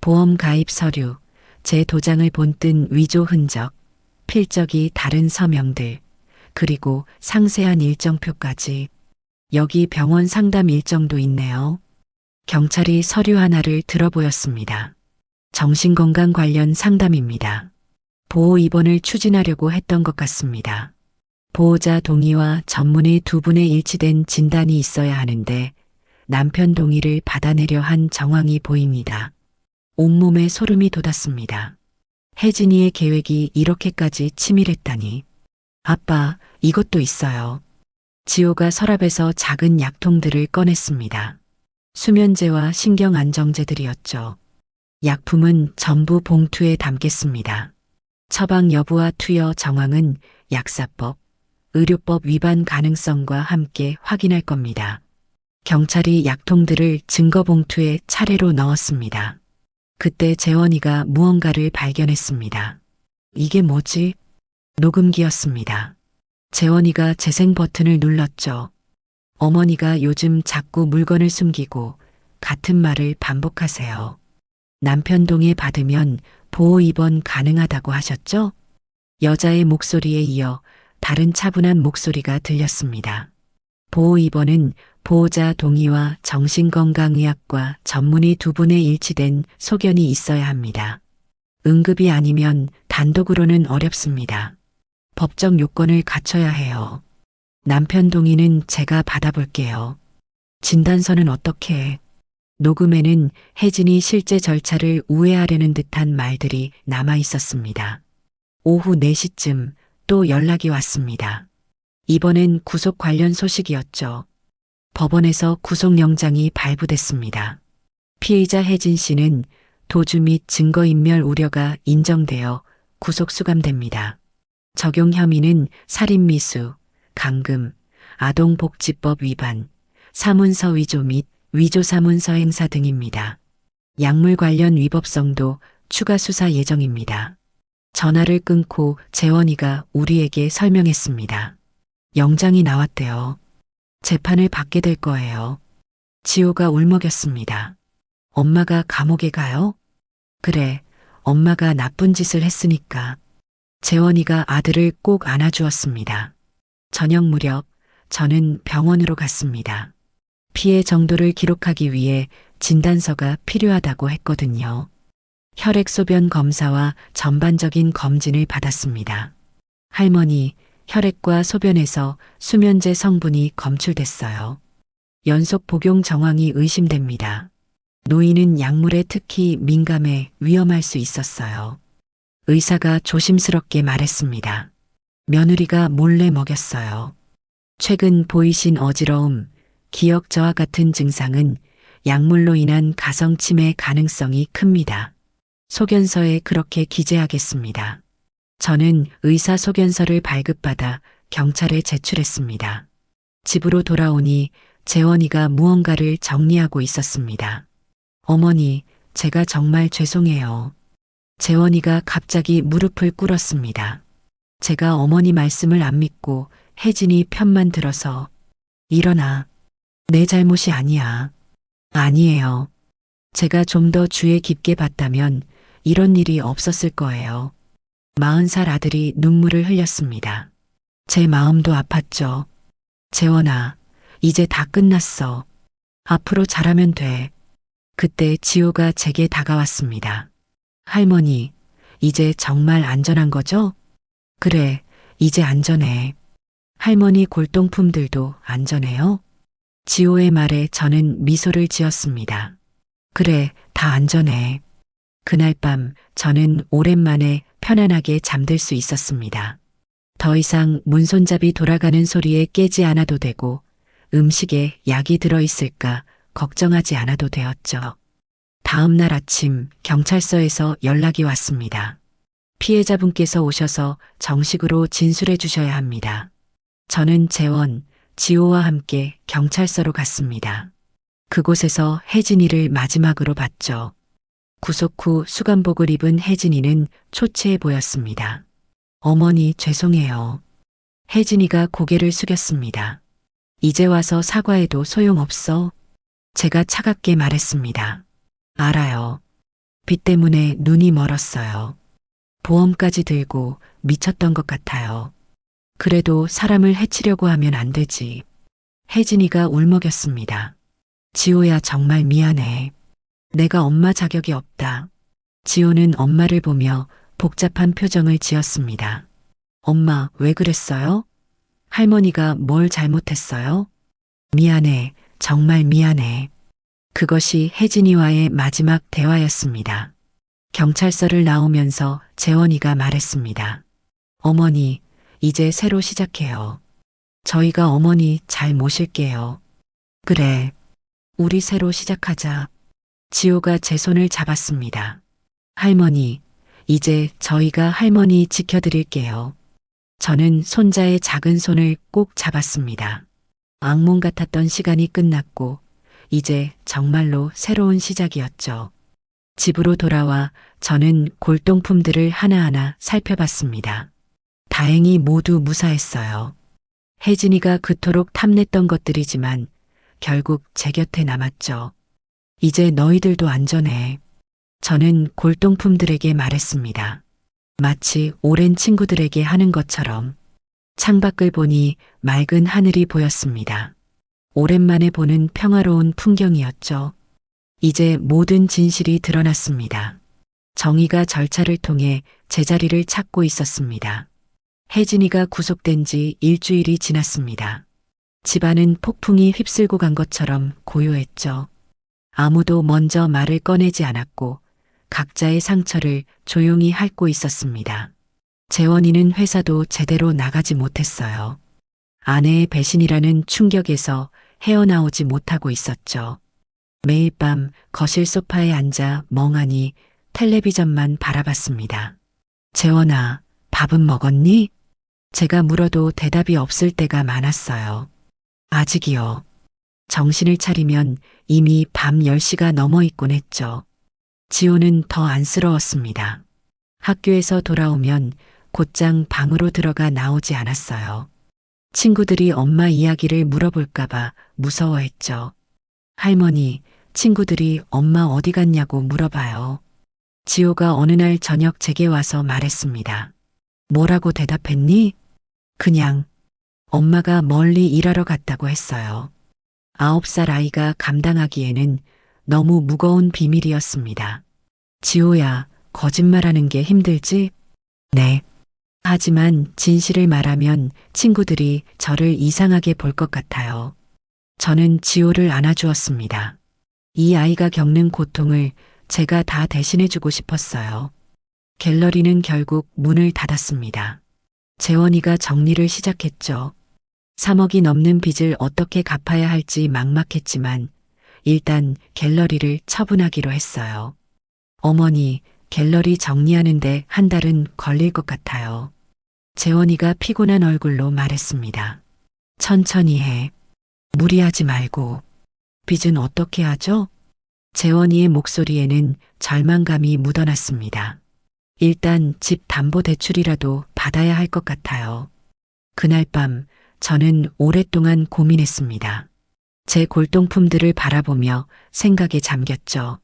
보험 가입 서류, 제 도장을 본뜬 위조 흔적, 필적이 다른 서명들, 그리고 상세한 일정표까지. 여기 병원 상담 일정도 있네요. 경찰이 서류 하나를 들어보였습니다. 정신건강 관련 상담입니다. 보호 입원을 추진하려고 했던 것 같습니다. 보호자 동의와 전문의 2분의 일치된 진단이 있어야 하는데 남편 동의를 받아내려 한 정황이 보입니다. 온몸에 소름이 돋았습니다. 혜진이의 계획이 이렇게까지 치밀했다니. 아빠, 이것도 있어요. 지호가 서랍에서 작은 약통들을 꺼냈습니다. 수면제와 신경안정제들이었죠. 약품은 전부 봉투에 담겠습니다. 처방 여부와 투여 정황은 약사법, 의료법 위반 가능성과 함께 확인할 겁니다. 경찰이 약통들을 증거봉투에 차례로 넣었습니다. 그때 재원이가 무언가를 발견했습니다. 이게 뭐지? 녹음기였습니다. 재원이가 재생 버튼을 눌렀죠. 어머니가 요즘 자꾸 물건을 숨기고 같은 말을 반복하세요. 남편 동의 받으면 보호 입원 가능하다고 하셨죠? 여자의 목소리에 이어 다른 차분한 목소리가 들렸습니다. 보호 입원은 보호자 동의와 정신건강의학과 전문의 2분의 일치된 소견이 있어야 합니다. 응급이 아니면 단독으로는 어렵습니다. 법적 요건을 갖춰야 해요. 남편 동의는 제가 받아볼게요. 진단서는 어떻게 해? 녹음에는 혜진이 실제 절차를 우회하려는 듯한 말들이 남아 있었습니다. 오후 4시쯤 또 연락이 왔습니다. 이번엔 구속 관련 소식이었죠. 법원에서 구속영장이 발부됐습니다. 피의자 혜진 씨는 도주 및 증거인멸 우려가 인정되어 구속 수감됩니다. 적용 혐의는 살인미수, 감금, 아동복지법 위반, 사문서 위조 및 위조 사문서 행사 등입니다. 약물 관련 위법성도 추가 수사 예정입니다. 전화를 끊고 재원이가 우리에게 설명했습니다. 영장이 나왔대요. 재판을 받게 될 거예요. 지호가 울먹였습니다. 엄마가 감옥에 가요? 그래, 엄마가 나쁜 짓을 했으니까. 재원이가 아들을 꼭 안아주었습니다. 저녁 무렵 저는 병원으로 갔습니다. 피해 정도를 기록하기 위해 진단서가 필요하다고 했거든요. 혈액 소변 검사와 전반적인 검진을 받았습니다. 할머니, 혈액과 소변에서 수면제 성분이 검출됐어요. 연속 복용 정황이 의심됩니다. 노인은 약물에 특히 민감해 위험할 수 있었어요. 의사가 조심스럽게 말했습니다. 며느리가 몰래 먹였어요. 최근 보이신 어지러움, 기억 저하 같은 증상은 약물로 인한 가성 치매 가능성이 큽니다. 소견서에 그렇게 기재하겠습니다. 저는 의사 소견서를 발급받아 경찰에 제출했습니다. 집으로 돌아오니 재원이가 무언가를 정리하고 있었습니다. 어머니, 제가 정말 죄송해요. 재원이가 갑자기 무릎을 꿇었습니다. 제가 어머니 말씀을 안 믿고 혜진이 편만 들어서 일어나. 내 잘못이 아니야. 아니에요. 제가 좀 더 주의 깊게 봤다면 이런 일이 없었을 거예요. 40살 아들이 눈물을 흘렸습니다. 제 마음도 아팠죠. 재원아, 이제 다 끝났어. 앞으로 잘하면 돼. 그때 지호가 제게 다가왔습니다. 할머니, 이제 정말 안전한 거죠? 그래, 이제 안전해. 할머니 골동품들도 안전해요? 지호의 말에 저는 미소를 지었습니다. 그래, 다 안전해. 그날 밤 저는 오랜만에 편안하게 잠들 수 있었습니다. 더 이상 문손잡이 돌아가는 소리에 깨지 않아도 되고 음식에 약이 들어있을까 걱정하지 않아도 되었죠. 다음 날 아침 경찰서에서 연락이 왔습니다. 피해자분께서 오셔서 정식으로 진술해 주셔야 합니다. 저는 재원, 지호와 함께 경찰서로 갔습니다. 그곳에서 혜진이를 마지막으로 봤죠. 구속 후 수감복을 입은 혜진이는 초췌해 보였습니다. 어머니 죄송해요. 혜진이가 고개를 숙였습니다. 이제 와서 사과해도 소용없어. 제가 차갑게 말했습니다. 알아요. 빚 때문에 눈이 멀었어요. 보험까지 들고 미쳤던 것 같아요. 그래도 사람을 해치려고 하면 안 되지. 혜진이가 울먹였습니다. 지호야 정말 미안해. 내가 엄마 자격이 없다. 지호는 엄마를 보며 복잡한 표정을 지었습니다. 엄마, 왜 그랬어요? 할머니가 뭘 잘못했어요? 미안해, 정말 미안해. 그것이 혜진이와의 마지막 대화였습니다. 경찰서를 나오면서 재원이가 말했습니다. 어머니, 이제 새로 시작해요. 저희가 어머니 잘 모실게요. 그래, 우리 새로 시작하자. 지호가 제 손을 잡았습니다. 할머니, 이제 저희가 할머니 지켜드릴게요. 저는 손자의 작은 손을 꼭 잡았습니다. 악몽 같았던 시간이 끝났고 이제 정말로 새로운 시작이었죠. 집으로 돌아와 저는 골동품들을 하나하나 살펴봤습니다. 다행히 모두 무사했어요. 혜진이가 그토록 탐냈던 것들이지만 결국 제 곁에 남았죠. 이제 너희들도 안전해. 저는 골동품들에게 말했습니다. 마치 오랜 친구들에게 하는 것처럼. 창밖을 보니 맑은 하늘이 보였습니다. 오랜만에 보는 평화로운 풍경이었죠. 이제 모든 진실이 드러났습니다. 정의가 절차를 통해 제자리를 찾고 있었습니다. 혜진이가 구속된 지 일주일이 지났습니다. 집안은 폭풍이 휩쓸고 간 것처럼 고요했죠. 아무도 먼저 말을 꺼내지 않았고 각자의 상처를 조용히 핥고 있었습니다. 재원이는 회사도 제대로 나가지 못했어요. 아내의 배신이라는 충격에서 헤어나오지 못하고 있었죠. 매일 밤 거실 소파에 앉아 멍하니 텔레비전만 바라봤습니다. 재원아, 밥은 먹었니? 제가 물어도 대답이 없을 때가 많았어요. 아직이요. 정신을 차리면 이미 밤 10시가 넘어 있곤 했죠. 지호는 더 안쓰러웠습니다. 학교에서 돌아오면 곧장 방으로 들어가 나오지 않았어요. 친구들이 엄마 이야기를 물어볼까봐 무서워했죠. 할머니, 친구들이 엄마 어디 갔냐고 물어봐요. 지호가 어느 날 저녁 제게 와서 말했습니다. 뭐라고 대답했니? 그냥 엄마가 멀리 일하러 갔다고 했어요. 9살 아이가 감당하기에는 너무 무거운 비밀이었습니다. 지호야, 거짓말하는 게 힘들지? 네. 하지만 진실을 말하면 친구들이 저를 이상하게 볼 것 같아요. 저는 지호를 안아주었습니다. 이 아이가 겪는 고통을 제가 다 대신해주고 싶었어요. 갤러리는 결국 문을 닫았습니다. 재원이가 정리를 시작했죠. 3억이 넘는 빚을 어떻게 갚아야 할지 막막했지만 일단 갤러리를 처분하기로 했어요. 어머니, 갤러리 정리하는데 한 달은 걸릴 것 같아요. 재원이가 피곤한 얼굴로 말했습니다. 천천히 해. 무리하지 말고. 빚은 어떻게 하죠? 재원이의 목소리에는 절망감이 묻어났습니다. 일단 집 담보 대출이라도 받아야 할 것 같아요. 그날 밤 저는 오랫동안 고민했습니다. 제 골동품들을 바라보며 생각에 잠겼죠.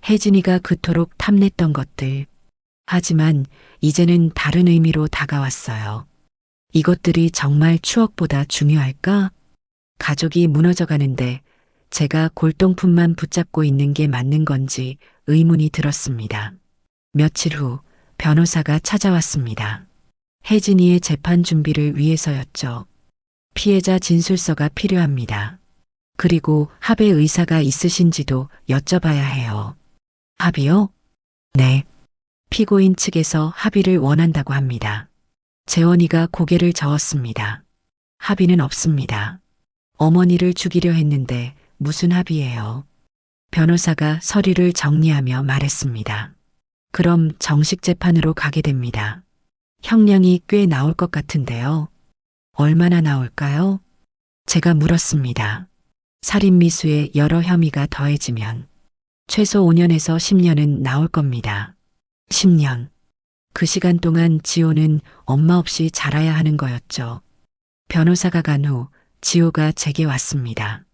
혜진이가 그토록 탐냈던 것들. 하지만 이제는 다른 의미로 다가왔어요. 이것들이 정말 추억보다 중요할까? 가족이 무너져 가는데 제가 골동품만 붙잡고 있는 게 맞는 건지 의문이 들었습니다. 며칠 후 변호사가 찾아왔습니다. 혜진이의 재판 준비를 위해서였죠. 피해자 진술서가 필요합니다. 그리고 합의 의사가 있으신지도 여쭤봐야 해요. 합의요? 네. 피고인 측에서 합의를 원한다고 합니다. 재원이가 고개를 저었습니다. 합의는 없습니다. 어머니를 죽이려 했는데 무슨 합의예요? 변호사가 서류를 정리하며 말했습니다. 그럼 정식 재판으로 가게 됩니다. 형량이 꽤 나올 것 같은데요. 얼마나 나올까요? 제가 물었습니다. 살인미수에 여러 혐의가 더해지면 최소 5년에서 10년은 나올 겁니다. 10년. 그 시간 동안 지호는 엄마 없이 자라야 하는 거였죠. 변호사가 간 후 지호가 제게 왔습니다.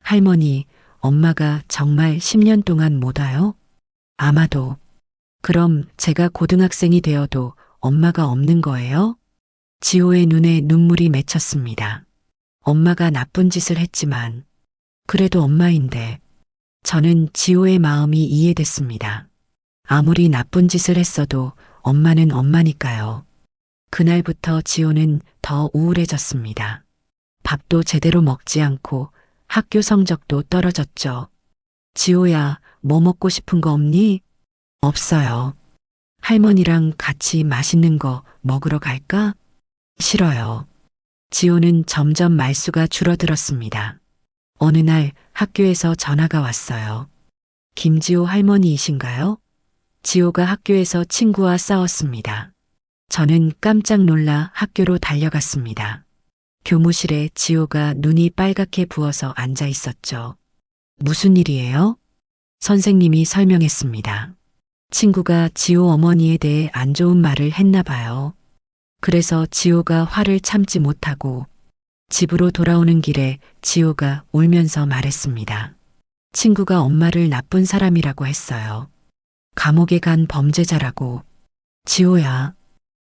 할머니, 엄마가 정말 10년 동안 못 와요? 아마도. 그럼 제가 고등학생이 되어도 엄마가 없는 거예요? 지호의 눈에 눈물이 맺혔습니다. 엄마가 나쁜 짓을 했지만 그래도 엄마인데. 저는 지호의 마음이 이해됐습니다. 아무리 나쁜 짓을 했어도 엄마는 엄마니까요. 그날부터 지호는 더 우울해졌습니다. 밥도 제대로 먹지 않고 학교 성적도 떨어졌죠. 지호야, 뭐 먹고 싶은 거 없니? 없어요. 할머니랑 같이 맛있는 거 먹으러 갈까? 싫어요. 지호는 점점 말수가 줄어들었습니다. 어느 날 학교에서 전화가 왔어요. 김지호 할머니이신가요? 지호가 학교에서 친구와 싸웠습니다. 저는 깜짝 놀라 학교로 달려갔습니다. 교무실에 지호가 눈이 빨갛게 부어서 앉아 있었죠. 무슨 일이에요? 선생님이 설명했습니다. 친구가 지호 어머니에 대해 안 좋은 말을 했나 봐요. 그래서 지호가 화를 참지 못하고 집으로 돌아오는 길에 지호가 울면서 말했습니다. 친구가 엄마를 나쁜 사람이라고 했어요. 감옥에 간 범죄자라고. 지호야,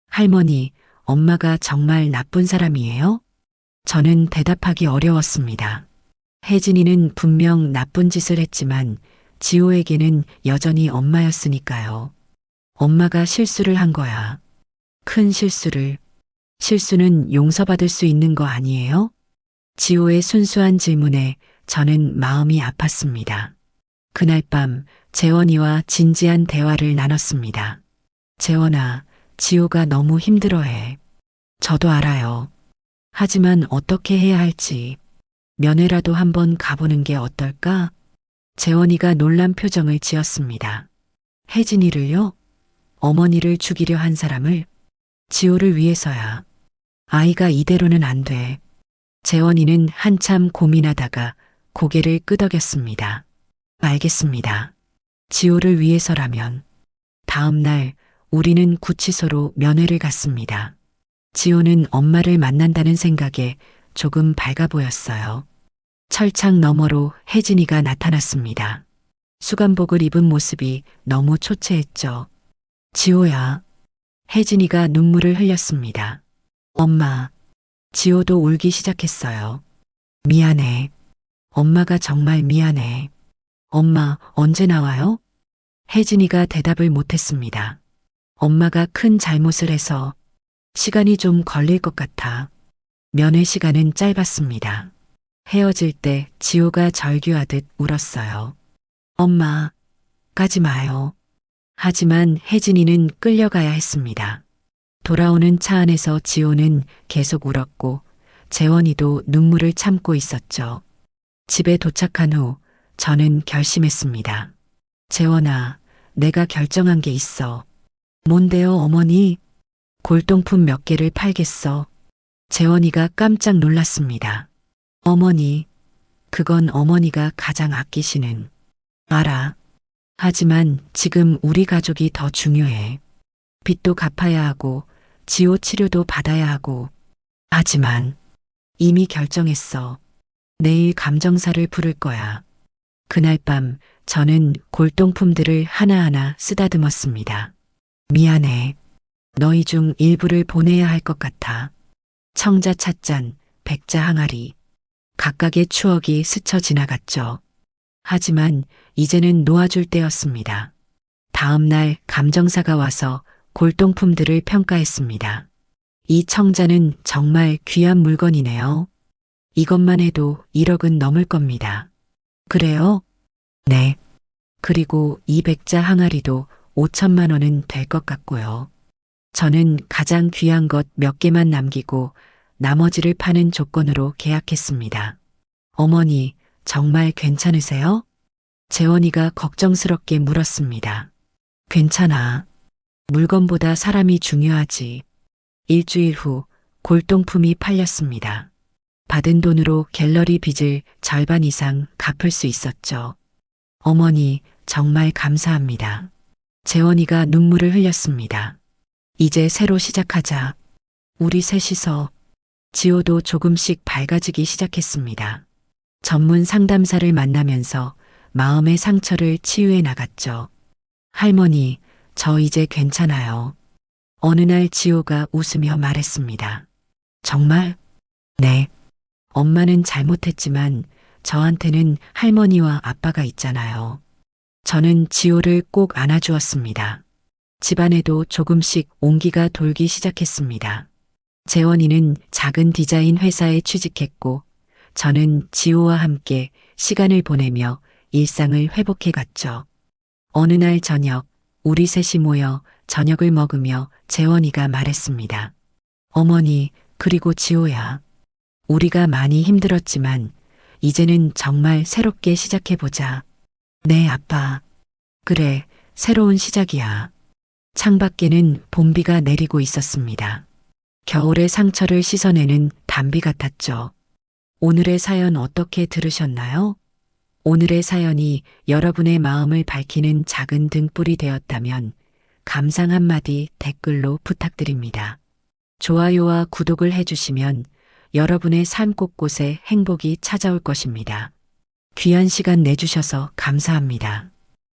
할머니, 엄마가 정말 나쁜 사람이에요? 저는 대답하기 어려웠습니다. 혜진이는 분명 나쁜 짓을 했지만 지호에게는 여전히 엄마였으니까요. 엄마가 실수를 한 거야. 큰 실수를. 실수는 용서받을 수 있는 거 아니에요? 지호의 순수한 질문에 저는 마음이 아팠습니다. 그날 밤 재원이와 진지한 대화를 나눴습니다. 재원아, 지호가 너무 힘들어해. 저도 알아요. 하지만 어떻게 해야 할지 면회라도 한번 가보는 게 어떨까? 재원이가 놀란 표정을 지었습니다. 혜진이를요? 어머니를 죽이려 한 사람을? 지호를 위해서야. 아이가 이대로는 안 돼. 재원이는 한참 고민하다가 고개를 끄덕였습니다. 알겠습니다. 지호를 위해서라면. 다음 날 우리는 구치소로 면회를 갔습니다. 지호는 엄마를 만난다는 생각에 조금 밝아 보였어요. 철창 너머로 혜진이가 나타났습니다. 수감복을 입은 모습이 너무 초췌했죠. 지호야. 혜진이가 눈물을 흘렸습니다. 엄마. 지호도 울기 시작했어요. 미안해. 엄마가 정말 미안해. 엄마, 언제 나와요? 혜진이가 대답을 못했습니다. 엄마가 큰 잘못을 해서 시간이 좀 걸릴 것 같아. 면회 시간은 짧았습니다. 헤어질 때 지호가 절규하듯 울었어요. 엄마, 가지 마요. 하지만 혜진이는 끌려가야 했습니다. 돌아오는 차 안에서 지호는 계속 울었고 재원이도 눈물을 참고 있었죠. 집에 도착한 후 저는 결심했습니다. 재원아, 내가 결정한 게 있어. 뭔데요, 어머니? 골동품 몇 개를 팔겠어. 재원이가 깜짝 놀랐습니다. 어머니, 그건 어머니가 가장 아끼시는. 알아. 하지만 지금 우리 가족이 더 중요해. 빚도 갚아야 하고 지호 치료도 받아야 하고. 하지만 이미 결정했어. 내일 감정사를 부를 거야. 그날 밤 저는 골동품들을 하나하나 쓰다듬었습니다. 미안해. 너희 중 일부를 보내야 할 것 같아. 청자 찻잔, 백자 항아리. 각각의 추억이 스쳐 지나갔죠. 하지만 이제는 놓아줄 때였습니다. 다음 날 감정사가 와서 골동품들을 평가했습니다. 이 청자는 정말 귀한 물건이네요. 이것만 해도 1억은 넘을 겁니다. 그래요? 네. 그리고 이 백자 항아리도 5천만 원은 될 것 같고요. 저는 가장 귀한 것 몇 개만 남기고 나머지를 파는 조건으로 계약했습니다. 어머니, 정말 괜찮으세요? 재원이가 걱정스럽게 물었습니다. 괜찮아. 물건보다 사람이 중요하지. 일주일 후 골동품이 팔렸습니다. 받은 돈으로 갤러리 빚을 절반 이상 갚을 수 있었죠. 어머니, 정말 감사합니다. 재원이가 눈물을 흘렸습니다. 이제 새로 시작하자. 우리 셋이서. 지호도 조금씩 밝아지기 시작했습니다. 전문 상담사를 만나면서 마음의 상처를 치유해 나갔죠. 할머니, 저 이제 괜찮아요. 어느 날 지호가 웃으며 말했습니다. 정말? 네. 엄마는 잘못했지만 저한테는 할머니와 아빠가 있잖아요. 저는 지호를 꼭 안아주었습니다. 집안에도 조금씩 온기가 돌기 시작했습니다. 재원이는 작은 디자인 회사에 취직했고 저는 지호와 함께 시간을 보내며 일상을 회복해 갔죠. 어느 날 저녁 우리 셋이 모여 저녁을 먹으며 재원이가 말했습니다. 어머니, 그리고 지호야. 우리가 많이 힘들었지만 이제는 정말 새롭게 시작해보자. 네, 아빠. 그래, 새로운 시작이야. 창밖에는 봄비가 내리고 있었습니다. 겨울의 상처를 씻어내는 단비 같았죠. 오늘의 사연 어떻게 들으셨나요? 오늘의 사연이 여러분의 마음을 밝히는 작은 등불이 되었다면 감상 한마디 댓글로 부탁드립니다. 좋아요와 구독을 해주시면 여러분의 삶 곳곳에 행복이 찾아올 것입니다. 귀한 시간 내주셔서 감사합니다.